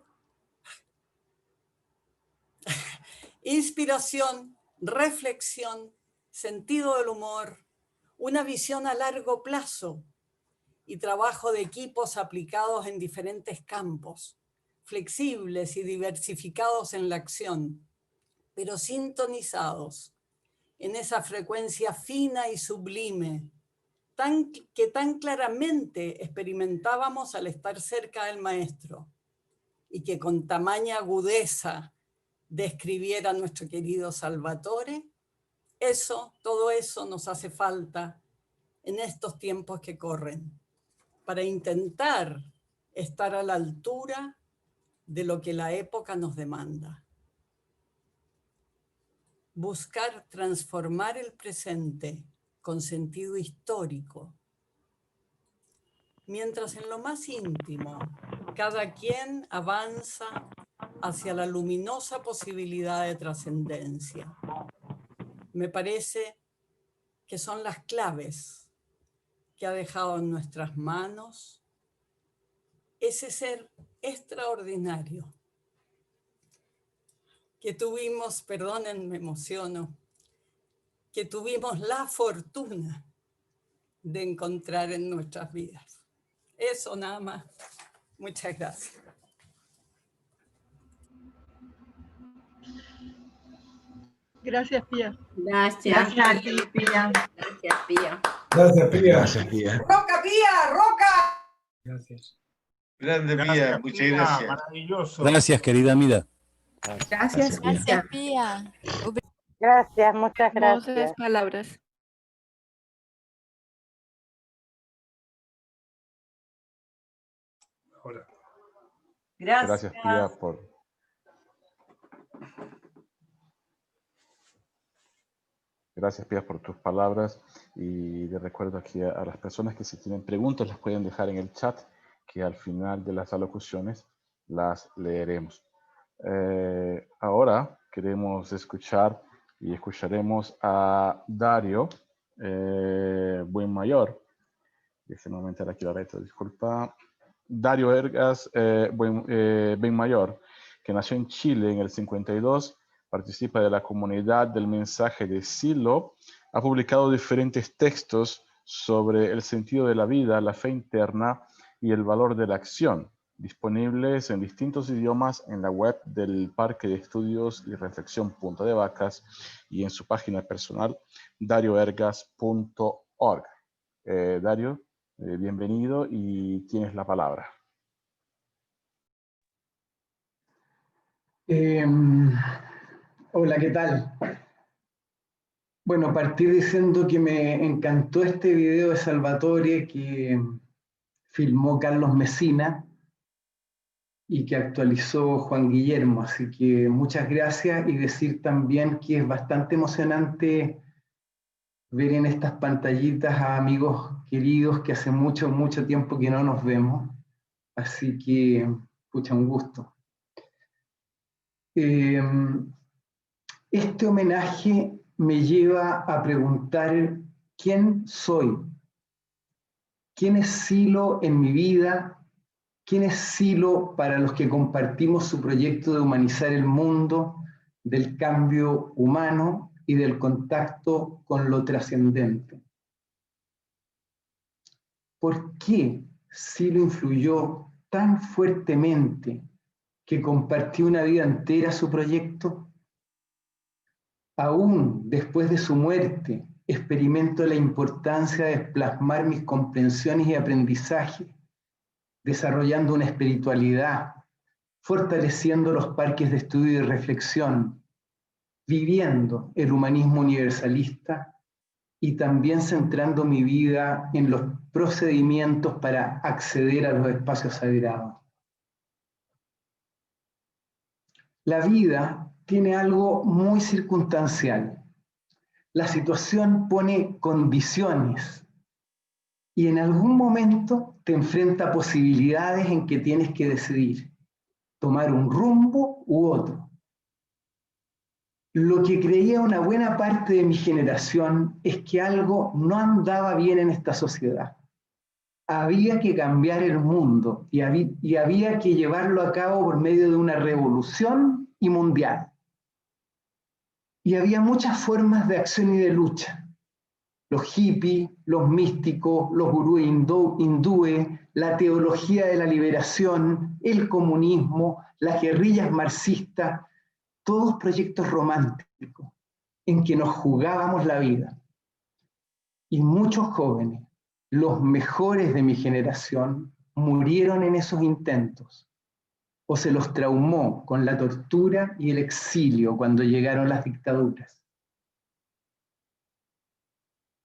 Speaker 2: Inspiración, reflexión, sentido del humor, una visión a largo plazo y trabajo de equipos aplicados en diferentes campos, flexibles y diversificados en la acción, pero sintonizados en esa frecuencia fina y sublime que tan claramente experimentábamos al estar cerca del maestro y que con tamaña agudeza describiera nuestro querido Salvatore. Todo eso nos hace falta en estos tiempos que corren para intentar estar a la altura de lo que la época nos demanda. Buscar transformar el presente con sentido histórico, mientras en lo más íntimo cada quien avanza hacia la luminosa posibilidad de trascendencia. Me parece que son las claves que ha dejado en nuestras manos ese ser extraordinario que tuvimos, perdonen, me emociono, que tuvimos la fortuna de encontrar en nuestras vidas. Eso nada más. Muchas gracias.
Speaker 7: Gracias, Pía.
Speaker 8: Gracias.
Speaker 7: Gracias, Pía.
Speaker 8: Gracias, Pía.
Speaker 9: Gracias, Pía.
Speaker 10: Gracias, Pía.
Speaker 2: ¡Roca, Pía! ¡Roca!
Speaker 9: Gracias.
Speaker 11: Grande, Pía. Muchas gracias.
Speaker 9: Maravilloso.
Speaker 10: Gracias, querida amiga.
Speaker 8: Gracias,
Speaker 10: Pía.
Speaker 8: Pía.
Speaker 9: Gracias, muchas
Speaker 7: Hermosas
Speaker 9: gracias.
Speaker 7: palabras.
Speaker 4: Ahora.
Speaker 1: Gracias, Pía, Gracias, Pía, por tus palabras. Y les recuerdo aquí a las personas que si tienen preguntas las pueden dejar en el chat, que al final de las alocuciones las leeremos. Ahora queremos escuchar y escucharemos a Dario Buenmayor. Déjenme aumentar aquí la letra, disculpa. Dario Ergas Buenmayor, que nació en Chile en el 52, participa de la comunidad del mensaje de Silo, ha publicado diferentes textos sobre el sentido de la vida, la fe interna y el valor de la acción, disponibles en distintos idiomas en la web del Parque de Estudios y Reflexión Punta de Vacas y en su página personal darioergas.org. Dario, bienvenido y tienes la palabra.
Speaker 10: Hola, ¿qué tal? Bueno, partir diciendo que me encantó este video de Salvatore que filmó Carlos Messina y que actualizó Juan Guillermo, así que muchas gracias, y decir también que es bastante emocionante ver en estas pantallitas a amigos queridos que hace mucho, mucho tiempo que no nos vemos, así que, pucha, un gusto. Este homenaje me lleva a preguntar quién soy, quién es Silo en mi vida, quién es Silo para los que compartimos su proyecto de humanizar el mundo, del cambio humano y del contacto con lo trascendente. ¿Por qué Silo influyó tan fuertemente que compartió una vida entera su proyecto? Aún después de su muerte, experimento la importancia de plasmar mis comprensiones y aprendizajes, desarrollando una espiritualidad, fortaleciendo los parques de estudio y reflexión, viviendo el humanismo universalista y también centrando mi vida en los procedimientos para acceder a los espacios sagrados. La vida tiene algo muy circunstancial. La situación pone condiciones y en algún momento te enfrenta a posibilidades en que tienes que decidir, tomar un rumbo u otro. Lo que creía una buena parte de mi generación es que algo no andaba bien en esta sociedad. Había que cambiar el mundo y había que llevarlo a cabo por medio de una revolución y mundial. Y había muchas formas de acción y de lucha. Los hippies, los místicos, los gurúes hindúes, la teología de la liberación, el comunismo, las guerrillas marxistas, todos proyectos románticos en que nos jugábamos la vida. Y muchos jóvenes, los mejores de mi generación, murieron en esos intentos o se los traumó con la tortura y el exilio cuando llegaron las dictaduras.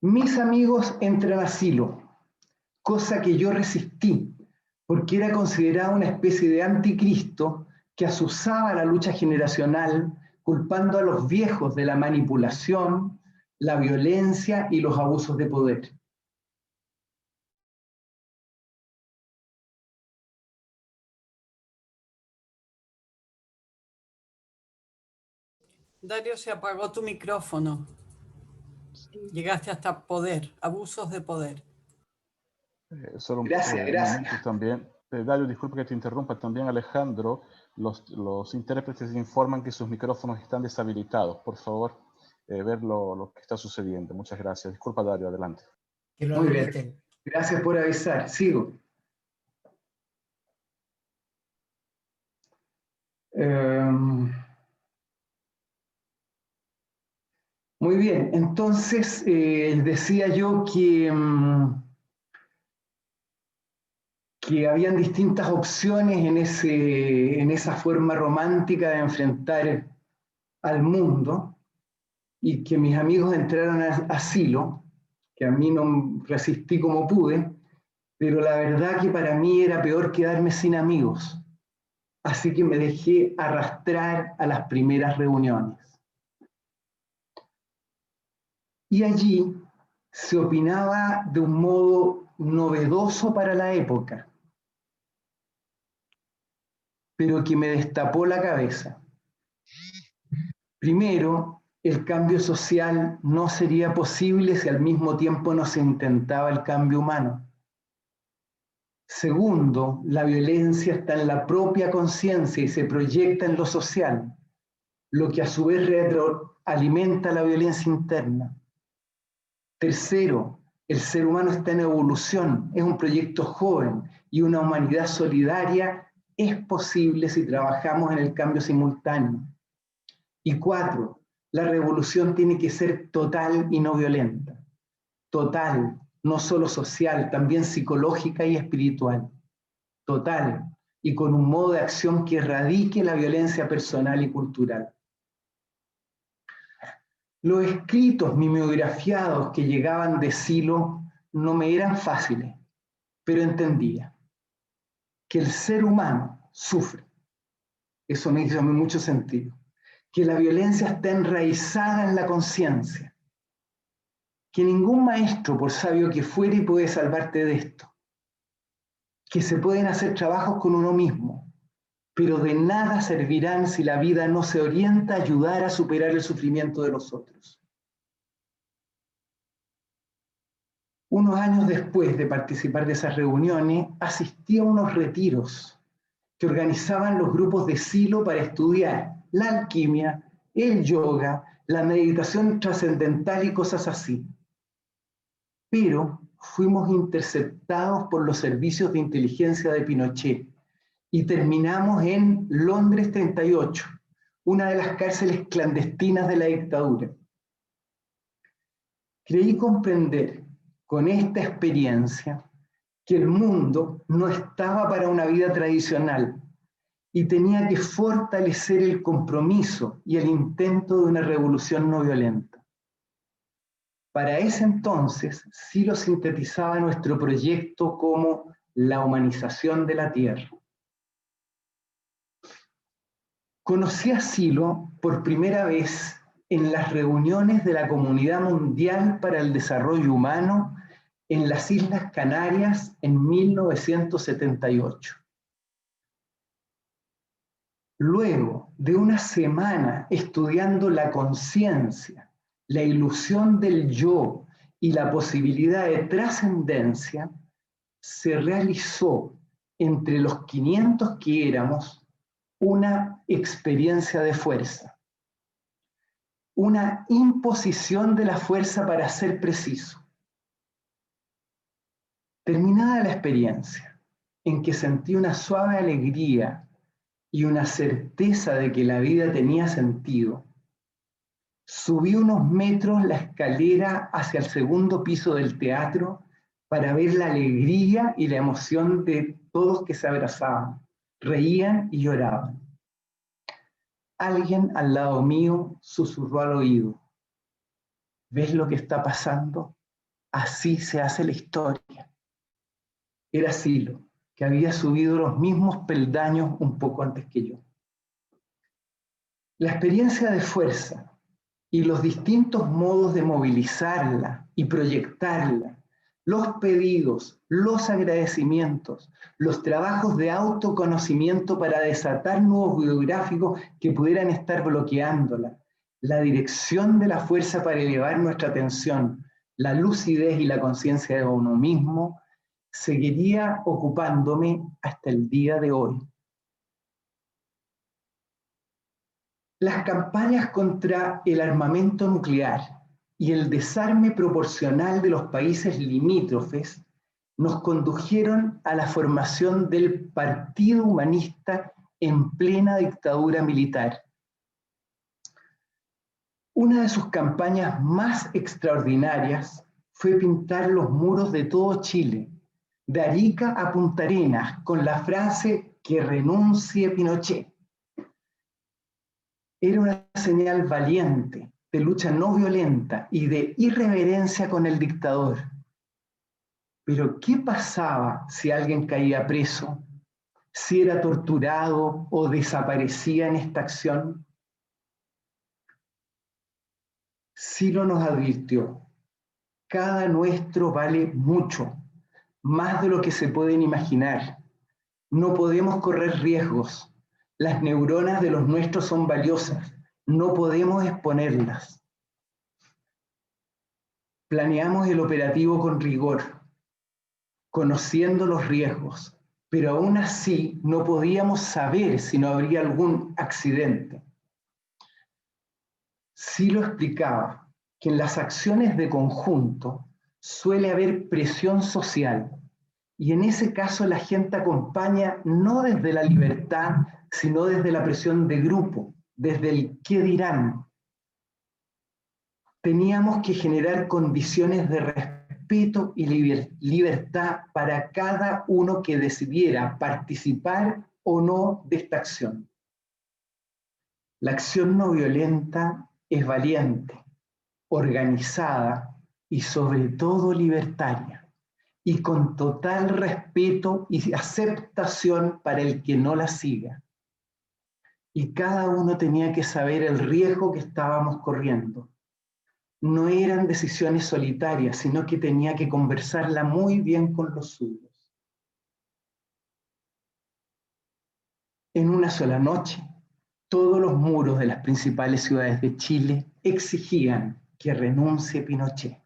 Speaker 10: Mis amigos entran a Silo, cosa que yo resistí, porque era considerada una especie de anticristo que azuzaba la lucha generacional, culpando a los viejos de la manipulación, la violencia y los abusos de poder.
Speaker 2: Dario, se apagó tu micrófono. Llegaste hasta poder, abusos de poder.
Speaker 1: Solo
Speaker 10: Gracias.
Speaker 1: momento también. Dario, disculpe que te interrumpa. También Alejandro, los intérpretes informan que sus micrófonos están deshabilitados. Por favor, ver lo que está sucediendo. Muchas gracias. Disculpa, Dario, adelante.
Speaker 10: Muy bien. Gracias por avisar. Sigo. Muy bien, entonces decía yo que habían distintas opciones en esa forma romántica de enfrentar al mundo, y que mis amigos entraran a asilo, que a mí no resistí como pude, pero la verdad que para mí era peor quedarme sin amigos. Así que me dejé arrastrar a las primeras reuniones. Y allí se opinaba de un modo novedoso para la época, pero que me destapó la cabeza. Primero, el cambio social no sería posible si al mismo tiempo no se intentaba el cambio humano. Segundo, la violencia está en la propia conciencia y se proyecta en lo social, lo que a su vez retroalimenta la violencia interna. Tercero, el ser humano está en evolución, es un proyecto joven y una humanidad solidaria es posible si trabajamos en el cambio simultáneo. Y cuatro, la revolución tiene que ser total y no violenta. Total, no solo social, también psicológica y espiritual. Total, y con un modo de acción que erradique la violencia personal y cultural. Los escritos mimeografiados que llegaban de Silo no me eran fáciles, pero entendía que el ser humano sufre. Eso me hizo mucho sentido. Que la violencia está enraizada en la conciencia. Que ningún maestro, por sabio que fuere, puede salvarte de esto. Que se pueden hacer trabajos con uno mismo, pero de nada servirán si la vida no se orienta a ayudar a superar el sufrimiento de los otros. Unos años después de participar de esas reuniones, asistí a unos retiros que organizaban los grupos de Silo para estudiar la alquimia, el yoga, la meditación trascendental y cosas así. Pero fuimos interceptados por los servicios de inteligencia de Pinochet y terminamos en Londres 38, una de las cárceles clandestinas de la dictadura. Creí comprender con esta experiencia que el mundo no estaba para una vida tradicional y tenía que fortalecer el compromiso y el intento de una revolución no violenta. Para ese entonces, Silo sintetizaba nuestro proyecto como la humanización de la Tierra. Conocí a Silo por primera vez en las reuniones de la Comunidad Mundial para el Desarrollo Humano en las Islas Canarias en 1978. Luego de una semana estudiando la conciencia, la ilusión del yo y la posibilidad de trascendencia, se realizó entre los 500 que éramos una experiencia de fuerza, una imposición de la fuerza para ser preciso. Terminada la experiencia, en que sentí una suave alegría y una certeza de que la vida tenía sentido, subí unos metros la escalera hacia el segundo piso del teatro para ver la alegría y la emoción de todos que se abrazaban, reían y lloraban. Alguien al lado mío susurró al oído: ¿ves lo que está pasando? Así se hace la historia. Era Silo, que había subido los mismos peldaños un poco antes que yo. La experiencia de fuerza y los distintos modos de movilizarla y proyectarla, los pedidos, los agradecimientos, los trabajos de autoconocimiento para desatar nuevos biográficos que pudieran estar bloqueándola, la dirección de la fuerza para elevar nuestra atención, la lucidez y la conciencia de uno mismo, seguiría ocupándome hasta el día de hoy. Las campañas contra el armamento nuclear y el desarme proporcional de los países limítrofes nos condujeron a la formación del Partido Humanista en plena dictadura militar. Una de sus campañas más extraordinarias fue pintar los muros de todo Chile, de Arica a Punta Arenas, con la frase "que renuncie Pinochet". Era una señal valiente, de lucha no violenta y de irreverencia con el dictador. Pero ¿qué pasaba si alguien caía preso, si era torturado o desaparecía en esta acción? Silo nos advirtió, cada nuestro vale mucho, más de lo que se pueden imaginar. No podemos correr riesgos. Las neuronas de los nuestros son valiosas. No podemos exponerlas. Planeamos el operativo con rigor, conociendo los riesgos, pero aún así no podíamos saber si no habría algún accidente. Sí lo explicaba, que en las acciones de conjunto suele haber presión social, y en ese caso la gente acompaña no desde la libertad, sino desde la presión de grupo, desde el qué dirán. Teníamos que generar condiciones de respeto y libertad para cada uno que decidiera participar o no de esta acción. La acción no violenta es valiente, organizada y sobre todo libertaria, y con total respeto y aceptación para el que no la siga. Y cada uno tenía que saber el riesgo que estábamos corriendo. No eran decisiones solitarias, sino que tenía que conversarla muy bien con los suyos. En una sola noche, todos los muros de las principales ciudades de Chile exigían que renuncie Pinochet.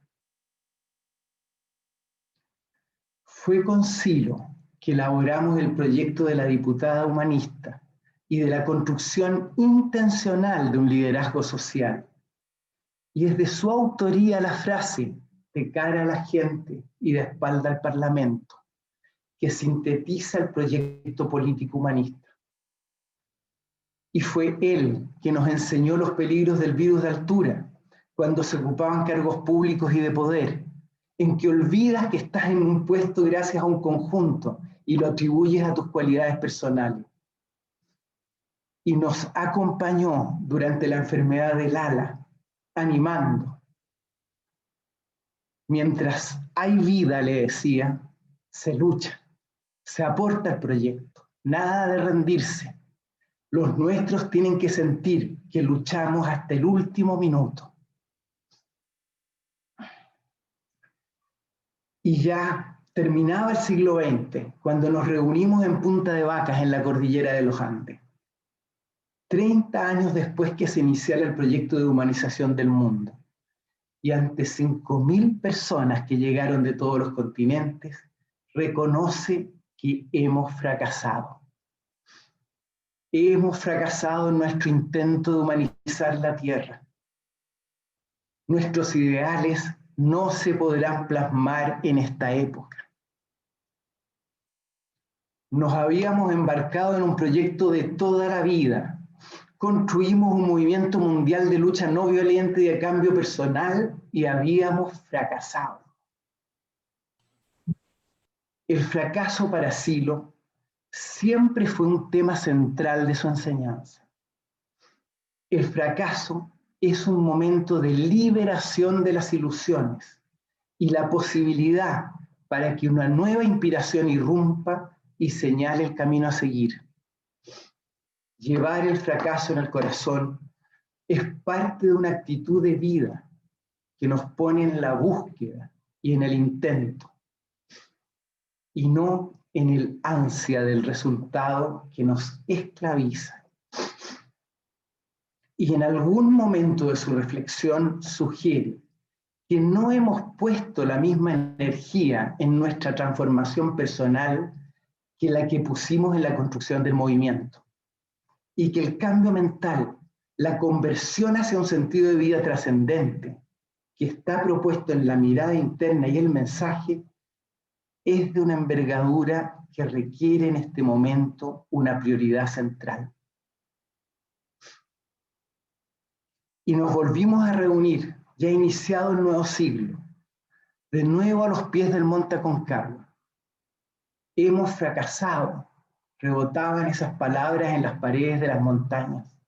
Speaker 10: Fue con Silo que elaboramos el proyecto de la diputada humanista y de la construcción intencional de un liderazgo social. Y es de su autoría la frase "de cara a la gente y de espalda al Parlamento", que sintetiza el proyecto político humanista. Y fue él que nos enseñó los peligros del virus de altura, cuando se ocupaban cargos públicos y de poder, en que olvidas que estás en un puesto gracias a un conjunto y lo atribuyes a tus cualidades personales. Y nos acompañó durante la enfermedad del ala, animando. Mientras hay vida, le decía, se lucha, se aporta al proyecto, nada de rendirse. Los nuestros tienen que sentir que luchamos hasta el último minuto. Y ya terminaba el siglo XX, cuando nos reunimos en Punta de Vacas, en la cordillera de los Andes. 30 años después que se iniciara el proyecto de humanización del mundo. Y ante 5.000 personas que llegaron de todos los continentes, reconoce que hemos fracasado. Hemos fracasado en nuestro intento de humanizar la Tierra. Nuestros ideales no se podrán plasmar en esta época. Nos habíamos embarcado en un proyecto de toda la vida. Construimos un movimiento mundial de lucha no violenta y de cambio personal y habíamos fracasado. El fracaso para Silo siempre fue un tema central de su enseñanza. El fracaso es un momento de liberación de las ilusiones y la posibilidad para que una nueva inspiración irrumpa y señale el camino a seguir. Llevar el fracaso en el corazón es parte de una actitud de vida que nos pone en la búsqueda y en el intento, y no en el ansia del resultado que nos esclaviza. Y en algún momento de su reflexión sugiere que no hemos puesto la misma energía en nuestra transformación personal que la que pusimos en la construcción del movimiento, y que el cambio mental, la conversión hacia un sentido de vida trascendente, que está propuesto en la mirada interna y el mensaje, es de una envergadura que requiere en este momento una prioridad central. Y nos volvimos a reunir, ya iniciado el nuevo siglo, de nuevo a los pies del Monte Aconcagua. Hemos fracasado, rebotaban esas palabras en las paredes de las montañas,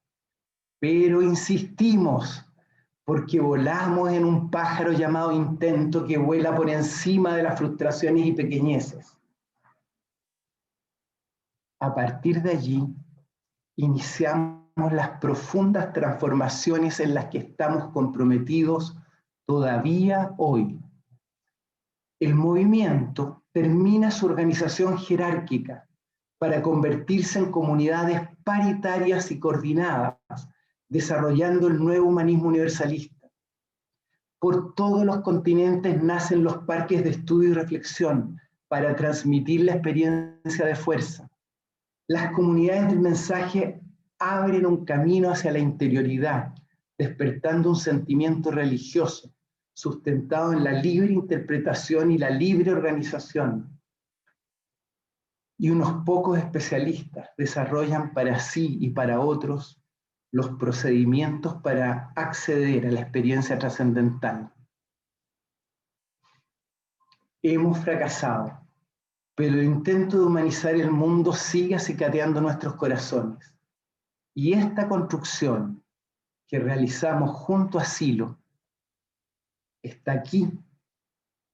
Speaker 10: pero insistimos, porque volamos en un pájaro llamado intento que vuela por encima de las frustraciones y pequeñeces. A partir de allí, iniciamos las profundas transformaciones en las que estamos comprometidos todavía hoy. El movimiento termina su organización jerárquica para convertirse en comunidades paritarias y coordinadas, desarrollando el nuevo humanismo universalista. Por todos los continentes nacen los parques de estudio y reflexión para transmitir la experiencia de fuerza. Las comunidades del mensaje abren un camino hacia la interioridad, despertando un sentimiento religioso, sustentado en la libre interpretación y la libre organización. Y unos pocos especialistas desarrollan para sí y para otros los procedimientos para acceder a la experiencia trascendental. Hemos fracasado, pero el intento de humanizar el mundo sigue acicateando nuestros corazones. Y esta construcción que realizamos junto a Silo está aquí,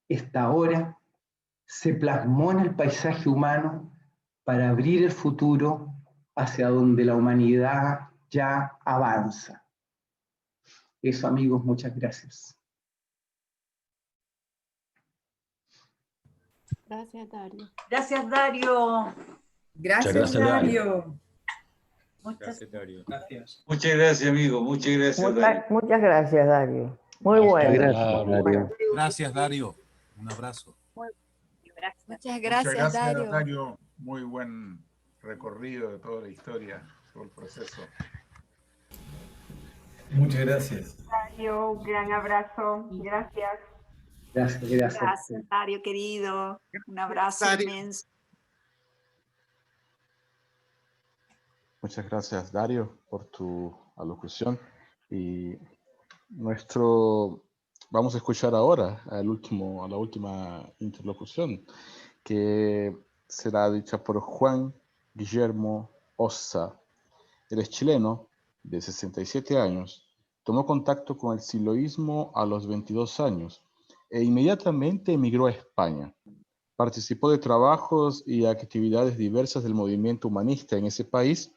Speaker 10: está ahora, se plasmó en el paisaje humano para abrir el futuro hacia donde la humanidad ya avanza. Eso, amigos, muchas gracias.
Speaker 8: Gracias, Dario.
Speaker 9: Gracias, Dario.
Speaker 12: Gracias, Dario.
Speaker 11: Gracias, Dario. Gracias. Muchas gracias, amigo. Muchas gracias, Dario.
Speaker 13: Muchas gracias, Dario. Muy bueno.
Speaker 6: Gracias, Dario.
Speaker 12: Gracias, Dario. Un abrazo.
Speaker 8: Muchas gracias,
Speaker 14: Dario. Muy buen recorrido de toda la historia, todo el proceso.
Speaker 11: Muchas gracias.
Speaker 9: Dario, un gran abrazo. Gracias.
Speaker 10: Gracias.
Speaker 9: Dario, querido. Un abrazo inmenso.
Speaker 1: Muchas gracias, Dario, por tu alocución. Y vamos a escuchar ahora a la última interlocución, que será dicha por Juan Guillermo Ossa. Él es chileno, de 67 años, tomó contacto con el siloísmo a los 22 años e inmediatamente emigró a España. Participó de trabajos y actividades diversas del movimiento humanista en ese país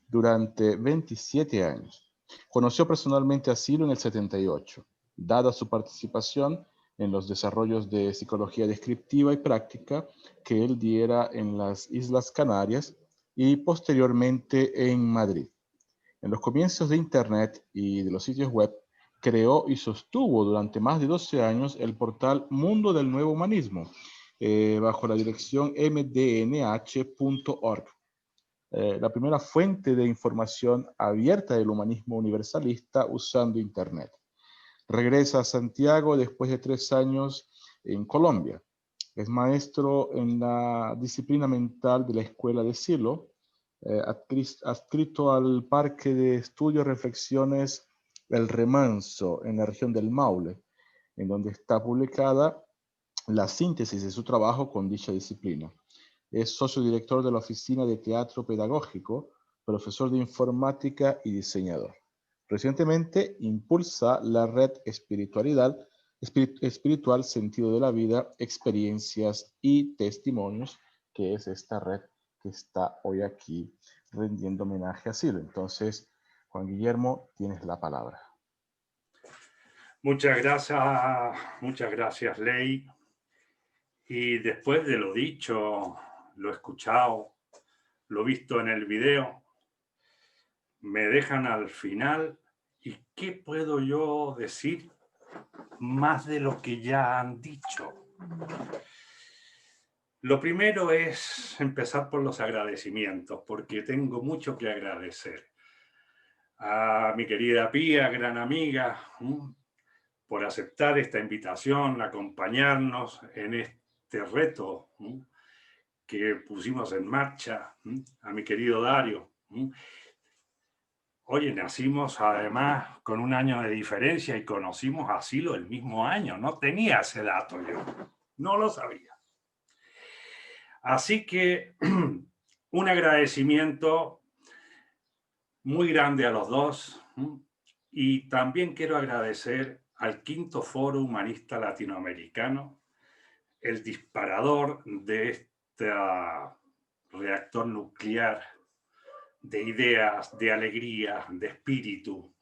Speaker 1: durante 27 años. Conoció personalmente a Silo en el 78, dada su participación en los desarrollos de psicología descriptiva y práctica que él diera en las Islas Canarias y posteriormente en Madrid. En los comienzos de Internet y de los sitios web, creó y sostuvo durante más de 12 años el portal Mundo del Nuevo Humanismo, bajo la dirección mdnh.org. La primera fuente de información abierta del humanismo universalista usando Internet. Regresa a Santiago después de 3 años en Colombia. Es maestro en la disciplina mental de la Escuela de Silo, adscrito al Parque de Estudios y Reflexiones El Remanso en la región del Maule, en donde está publicada la síntesis de su trabajo con dicha disciplina. Es socio director de la Oficina de Teatro Pedagógico, profesor de informática y diseñador. Recientemente impulsa la red espiritual Sentido de la Vida, Experiencias y Testimonios, que es esta red que está hoy aquí rendiendo homenaje a Silo. Entonces, Juan Guillermo, tienes la palabra.
Speaker 4: Muchas gracias, Ley. Y después de lo dicho, lo escuchado, lo visto en el video, me dejan al final. ¿Y qué puedo yo decir más de lo que ya han dicho? Lo primero es empezar por los agradecimientos, porque tengo mucho que agradecer. A mi querida Pía, gran amiga, por aceptar esta invitación, acompañarnos en este reto que pusimos en marcha. A mi querido Dario. Oye, nacimos además con 1 año de diferencia y conocimos a Silo el mismo año. No tenía ese dato yo, no lo sabía. Así que un agradecimiento muy grande a los dos Y también quiero agradecer al Quinto Foro Humanista Latinoamericano, el disparador de este reactor nuclear de ideas, de alegría, de espíritu,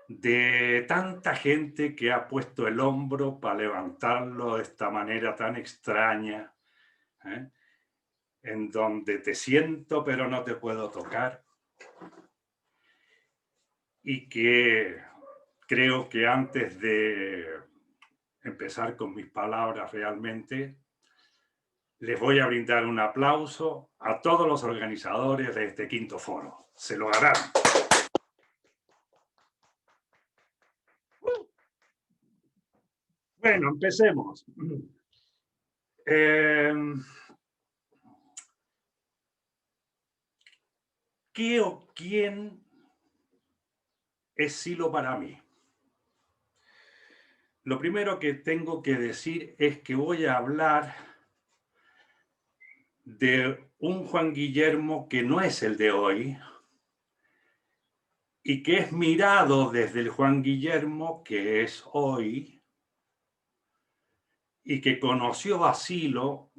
Speaker 4: de tanta gente que ha puesto el hombro para levantarlo de esta manera tan extraña, en donde te siento pero no te puedo tocar, y que creo que antes de empezar con mis palabras realmente, les voy a brindar un aplauso a todos los organizadores de este Quinto Foro. Se lo harán. Bueno, empecemos. ¿Qué o quién es Silo para mí? Lo primero que tengo que decir es que voy a hablar de un Juan Guillermo que no es el de hoy y que es mirado desde el Juan Guillermo que es hoy y que conoció a Silo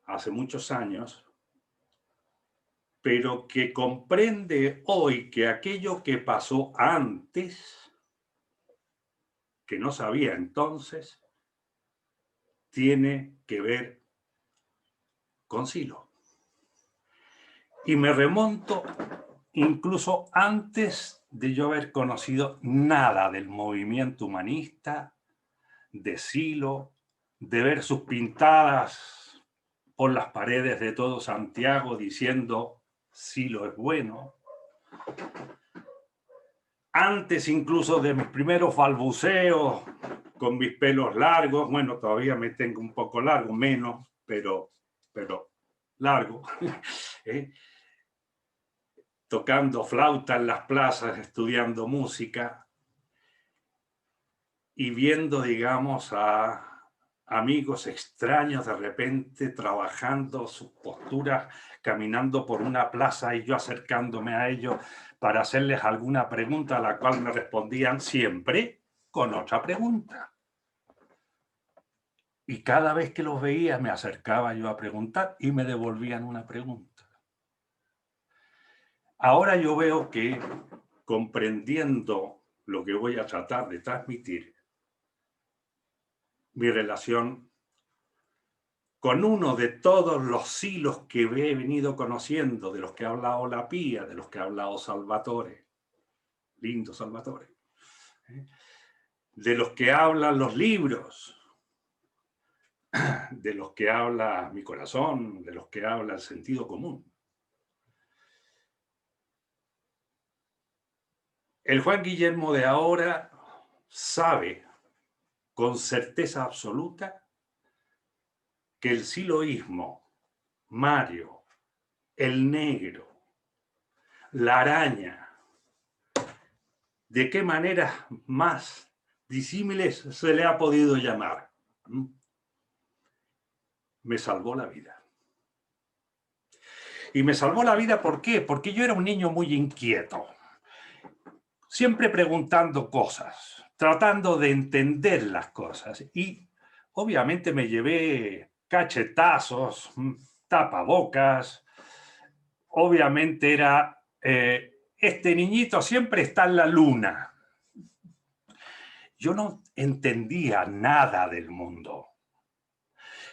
Speaker 4: hace muchos años, pero que comprende hoy que aquello que pasó antes, que no sabía entonces, tiene que ver con Silo. Y me remonto incluso antes de yo haber conocido nada del movimiento humanista, de Silo, de ver sus pintadas por las paredes de todo Santiago diciendo Silo es bueno. Antes incluso de mis primeros balbuceos con mis pelos largos, bueno, todavía me tengo un poco largo, menos, pero largo, tocando flauta en las plazas, estudiando música y viendo, digamos, a amigos extraños de repente trabajando sus posturas, caminando por una plaza y yo acercándome a ellos para hacerles alguna pregunta a la cual me respondían siempre con otra pregunta. Y cada vez que los veía me acercaba yo a preguntar y me devolvían una pregunta. Ahora yo veo que, comprendiendo lo que voy a tratar de transmitir, mi relación con uno de todos los Silos que he venido conociendo, de los que ha hablado la Pía, de los que ha hablado Salvatore, lindo Salvatore, de los que hablan los libros, de los que habla mi corazón, de los que habla el sentido común. El Juan Guillermo de ahora sabe con certeza absoluta que el siloísmo, Mario, el negro, la araña, de qué maneras más disímiles se le ha podido llamar, me salvó la vida. Y me salvó la vida, ¿por qué? Porque yo era un niño muy inquieto, siempre preguntando cosas, tratando de entender las cosas. Y obviamente me llevé cachetazos, tapabocas. Obviamente era, este niñito siempre está en la luna. Yo no entendía nada del mundo.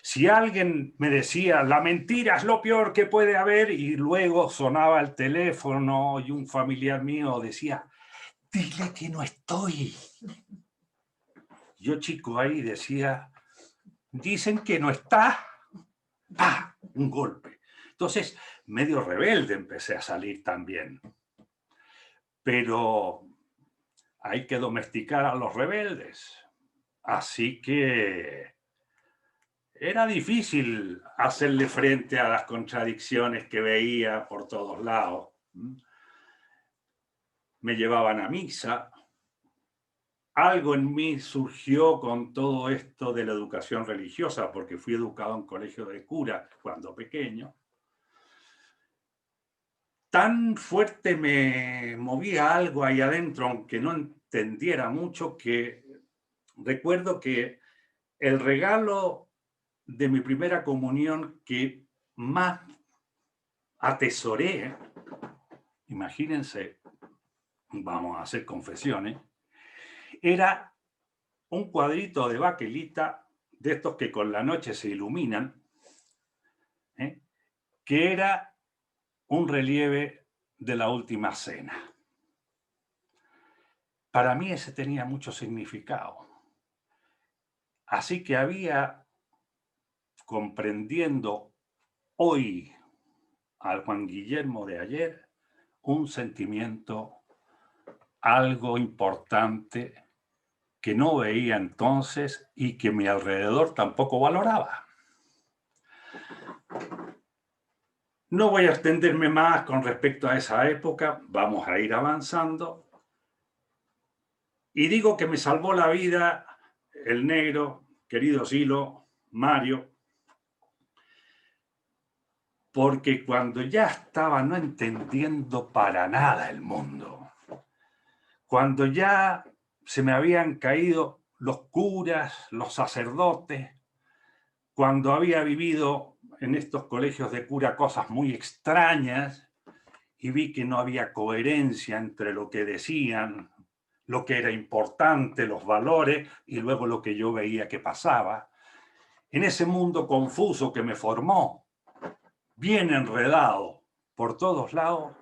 Speaker 4: Si alguien me decía, la mentira es lo peor que puede haber, y luego sonaba el teléfono y un familiar mío decía, dile que no estoy. Yo chico ahí decía, dicen que no está. ¡Pah! Un golpe. Entonces, medio rebelde empecé a salir también. Pero hay que domesticar a los rebeldes. Así que era difícil hacerle frente a las contradicciones que veía por todos lados. Me llevaban a misa. Algo en mí surgió con todo esto de la educación religiosa, porque fui educado en colegio de cura cuando pequeño. tan fuerte me movía algo ahí adentro, aunque no entendiera mucho, que recuerdo que el regalo de mi primera comunión que más atesoré, imagínense, vamos a hacer confesiones, era un cuadrito de baquelita, de estos que con la noche se iluminan, que era un relieve de la Última Cena. Para mí ese tenía mucho significado. Así que había, comprendiendo hoy al Juan Guillermo de ayer, un sentimiento, algo importante que no veía entonces y que mi alrededor tampoco valoraba. No voy a extenderme más con respecto a esa época, vamos a ir avanzando. Y digo que me salvó la vida el negro, querido Silo, Mario, porque cuando ya estaba no entendiendo para nada el mundo, cuando ya se me habían caído los curas, los sacerdotes, cuando había vivido en estos colegios de cura cosas muy extrañas y vi que no había coherencia entre lo que decían, lo que era importante, los valores y luego lo que yo veía que pasaba. En ese mundo confuso que me formó, bien enredado por todos lados,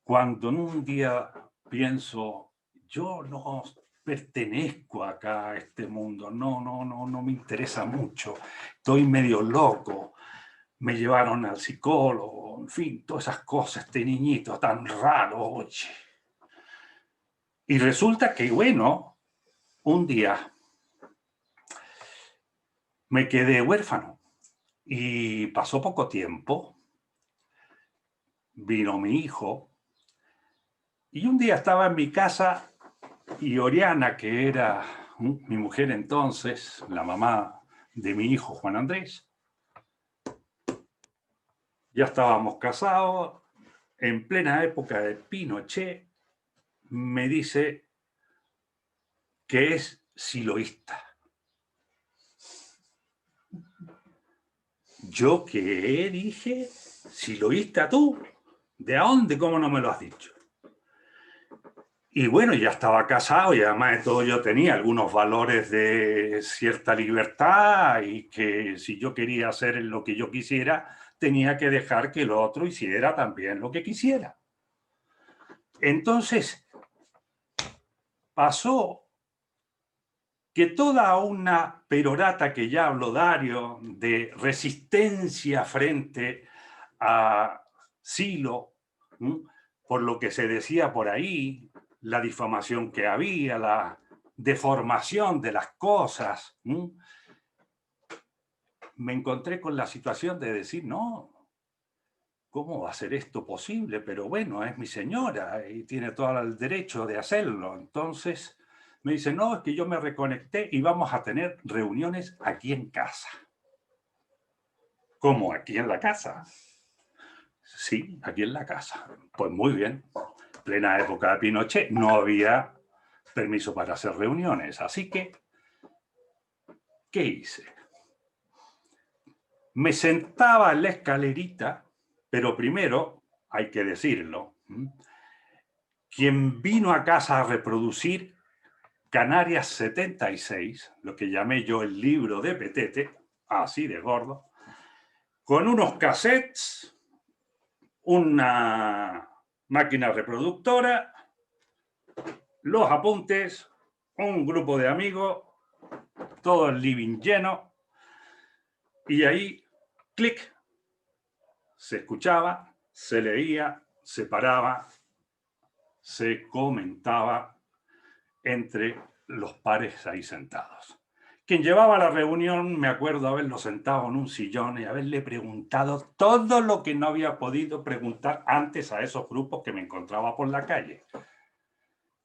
Speaker 4: cuando en un día pienso, yo no pertenezco acá a este mundo, no me interesa mucho, estoy medio loco, me llevaron al psicólogo, en fin, todas esas cosas, este niñito tan raro, oye. Y resulta que, bueno, un día me quedé huérfano y pasó poco tiempo, vino mi hijo, y un día estaba en mi casa y Oriana, que era mi mujer entonces, la mamá de mi hijo Juan Andrés, ya estábamos casados, en plena época de Pinochet, me dice que es siloísta. ¿Yo qué dije? ¿Siloísta tú? ¿De dónde? ¿Cómo no me lo has dicho? Y bueno, ya estaba casado y además de todo yo tenía algunos valores de cierta libertad y que si yo quería hacer lo que yo quisiera, tenía que dejar que el otro hiciera también lo que quisiera. Entonces, pasó que toda una perorata que ya habló Dario de resistencia frente a Silo, por lo que se decía por ahí, la difamación que había, la deformación de las cosas, me encontré con la situación de decir, no, ¿cómo va a ser esto posible? Pero bueno, es mi señora y tiene todo el derecho de hacerlo. Entonces me dice, no, es que yo me reconecté y vamos a tener reuniones aquí en casa. ¿Cómo? ¿Aquí en la casa? Sí, aquí en la casa. Pues muy bien. Plena época de Pinochet, no había permiso para hacer reuniones. Así que, ¿qué hice? Me sentaba en la escalerita, pero primero, hay que decirlo, quien vino a casa a reproducir Canarias 76, lo que llamé yo el libro de Petete, así de gordo, con unos cassettes, una máquina reproductora, los apuntes, un grupo de amigos, todo el living lleno, y ahí, clic, se escuchaba, se leía, se paraba, se comentaba entre los pares ahí sentados. Quien llevaba la reunión, me acuerdo haberlo sentado en un sillón y haberle preguntado todo lo que no había podido preguntar antes a esos grupos que me encontraba por la calle.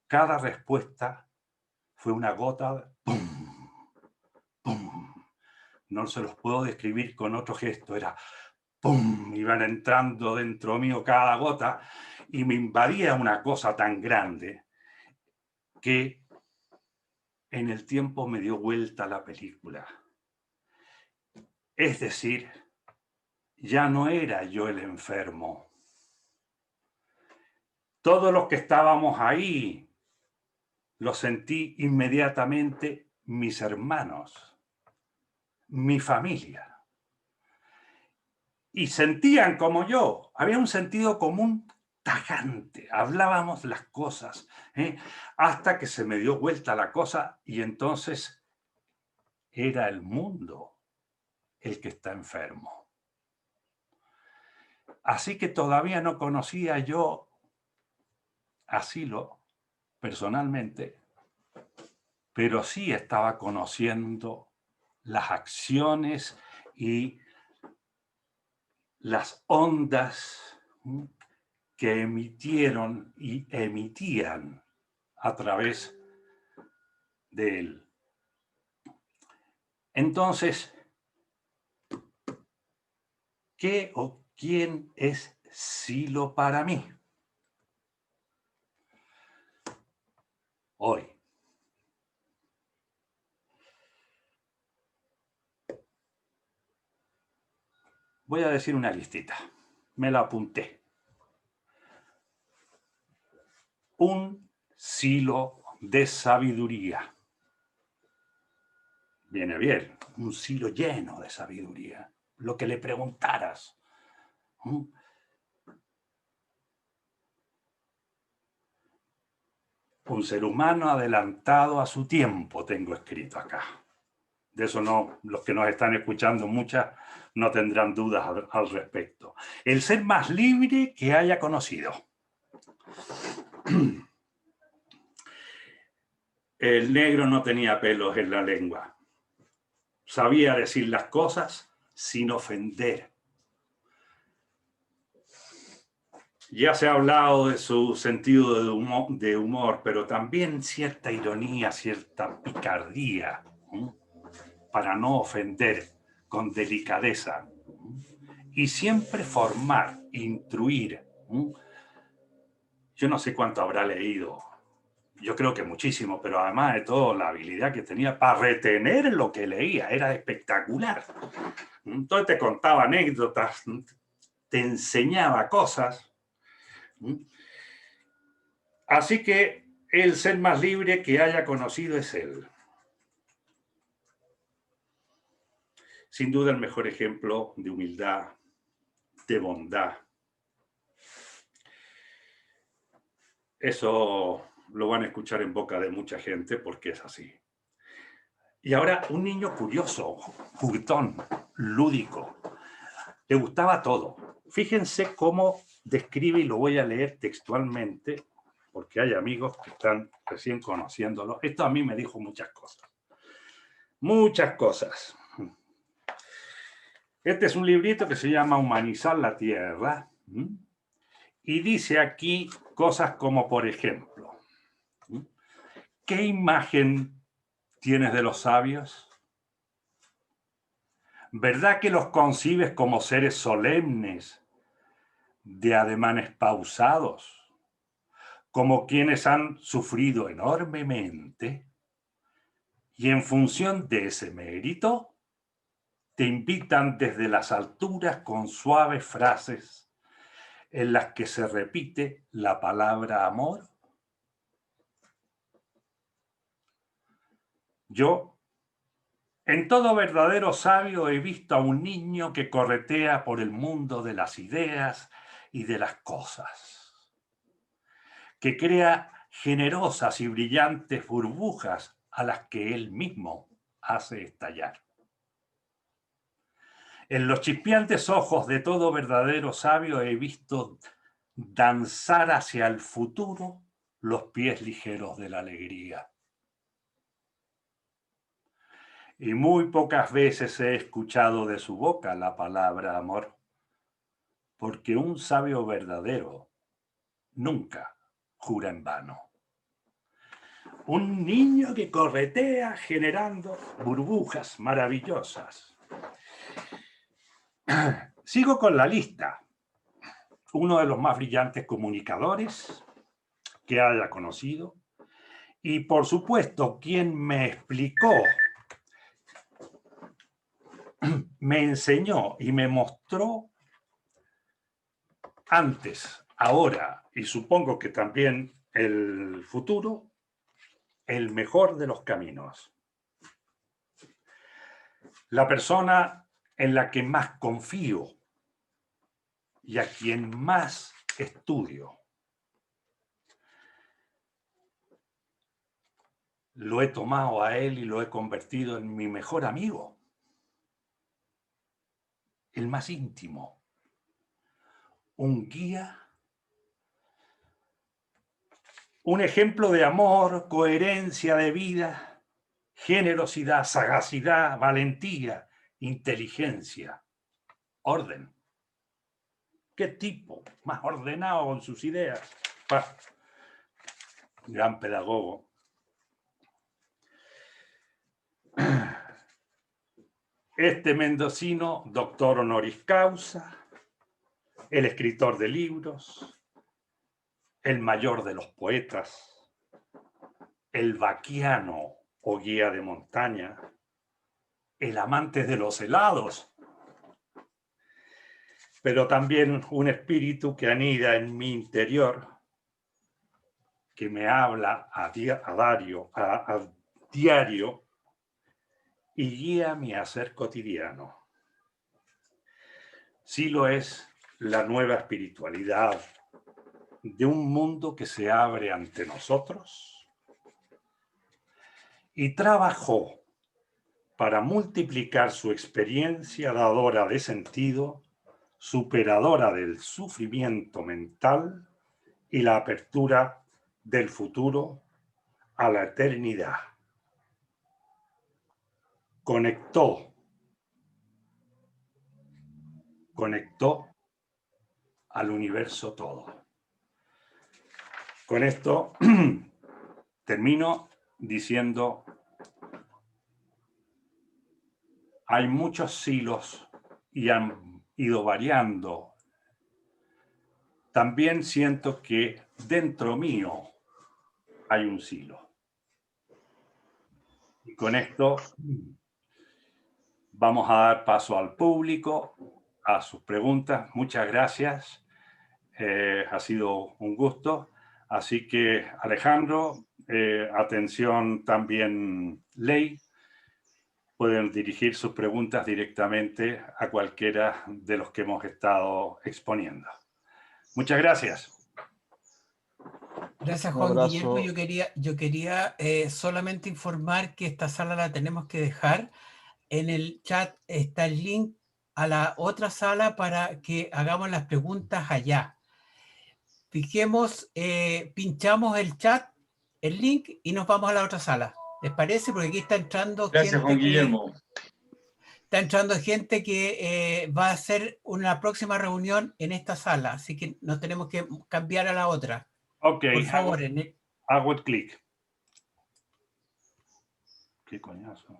Speaker 4: Cada respuesta fue una gota, ¡pum! ¡Pum! No se los puedo describir con otro gesto, era ¡pum!, iban entrando dentro mío cada gota y me invadía una cosa tan grande que en el tiempo me dio vuelta la película. Es decir, ya no era yo el enfermo. Todos los que estábamos ahí lo sentí inmediatamente mis hermanos, mi familia. Y sentían como yo, había un sentido común tajante, hablábamos las cosas, hasta que se me dio vuelta la cosa y entonces era el mundo el que está enfermo. Así que todavía no conocía yo a Silo personalmente, pero sí estaba conociendo las acciones y las ondas que emitieron y emitían a través de él. Entonces, ¿qué o quién es Silo para mí? Hoy. Voy a decir una listita. Me la apunté. Un silo de sabiduría. Viene bien. Un silo lleno de sabiduría. Lo que le preguntaras. Un ser humano adelantado a su tiempo, tengo escrito acá. De eso no, los que nos están escuchando, muchas no tendrán dudas al respecto. El ser más libre que haya conocido. El negro no tenía pelos en la lengua. Sabía decir las cosas sin ofender. Ya se ha hablado de su sentido de humor, pero también cierta ironía, cierta picardía, para no ofender, con delicadeza. Y siempre formar, instruir. Yo no sé cuánto habrá leído. Yo creo que muchísimo, pero además de todo, la habilidad que tenía para retener lo que leía era espectacular. Entonces te contaba anécdotas, te enseñaba cosas. Así que el ser más libre que haya conocido es él. Sin duda el mejor ejemplo de humildad, de bondad. Eso lo van a escuchar en boca de mucha gente porque es así. Y ahora un niño curioso, juguetón, lúdico. Le gustaba todo. Fíjense cómo describe, y lo voy a leer textualmente, porque hay amigos que están recién conociéndolo. Esto a mí me dijo muchas cosas. Muchas cosas. Este es un librito que se llama Humanizar la Tierra. Y dice aquí cosas como, por ejemplo, ¿qué imagen tienes de los sabios? ¿Verdad que los concibes como seres solemnes, de ademanes pausados, como quienes han sufrido enormemente? Y en función de ese mérito, te invitan desde las alturas con suaves frases en las que se repite la palabra amor. Yo, en todo verdadero sabio, he visto a un niño que corretea por el mundo de las ideas y de las cosas, que crea generosas y brillantes burbujas a las que él mismo hace estallar. En los chispeantes ojos de todo verdadero sabio he visto danzar hacia el futuro los pies ligeros de la alegría. Y muy pocas veces he escuchado de su boca la palabra amor, porque un sabio verdadero nunca jura en vano. Un niño que corretea generando burbujas maravillosas. Sigo con la lista. Uno de los más brillantes comunicadores que haya conocido. Y por supuesto, quien me explicó, me enseñó y me mostró antes, ahora y supongo que también el futuro, el mejor de los caminos. La persona en la que más confío y a quien más estudio. Lo he tomado a él y lo he convertido en mi mejor amigo. El más íntimo. Un guía. Un ejemplo de amor, coherencia de vida, generosidad, sagacidad, valentía, inteligencia, orden. ¿Qué tipo más ordenado con sus ideas? Gran pedagogo. Este mendocino, doctor honoris causa, el escritor de libros, el mayor de los poetas, el vaquiano o guía de montaña, el amante de los helados, pero también un espíritu que anida en mi interior, que me habla a diario y guía mi hacer cotidiano. Sí lo es la nueva espiritualidad de un mundo que se abre ante nosotros y trabajó para multiplicar su experiencia dadora de sentido, superadora del sufrimiento mental y la apertura del futuro a la eternidad. Conectó al universo todo. Con esto termino diciendo, hay muchos silos y han ido variando. También siento que dentro mío hay un silo. Y con esto vamos a dar paso al público, a sus preguntas. Muchas gracias. Ha sido un gusto. Así que, Alejandro, atención también, Ley. Pueden dirigir sus preguntas directamente a cualquiera de los que hemos estado exponiendo. Muchas gracias.
Speaker 12: Gracias, Juan Guillermo. Yo quería solamente informar que esta sala la tenemos que dejar. En el chat está el link a la otra sala para que hagamos las preguntas allá. Fijemos, pinchamos el chat, el link y nos vamos a la otra sala. ¿Les parece? Porque aquí está entrando
Speaker 11: Gracias, Juan Guillermo.
Speaker 12: Está entrando gente que va a hacer una próxima reunión en esta sala, así que nos tenemos que cambiar a la otra.
Speaker 4: Ok,
Speaker 12: por favor.
Speaker 4: Hago el clic. ¿Qué coñazo?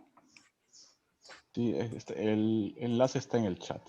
Speaker 1: Sí, el enlace está en el chat.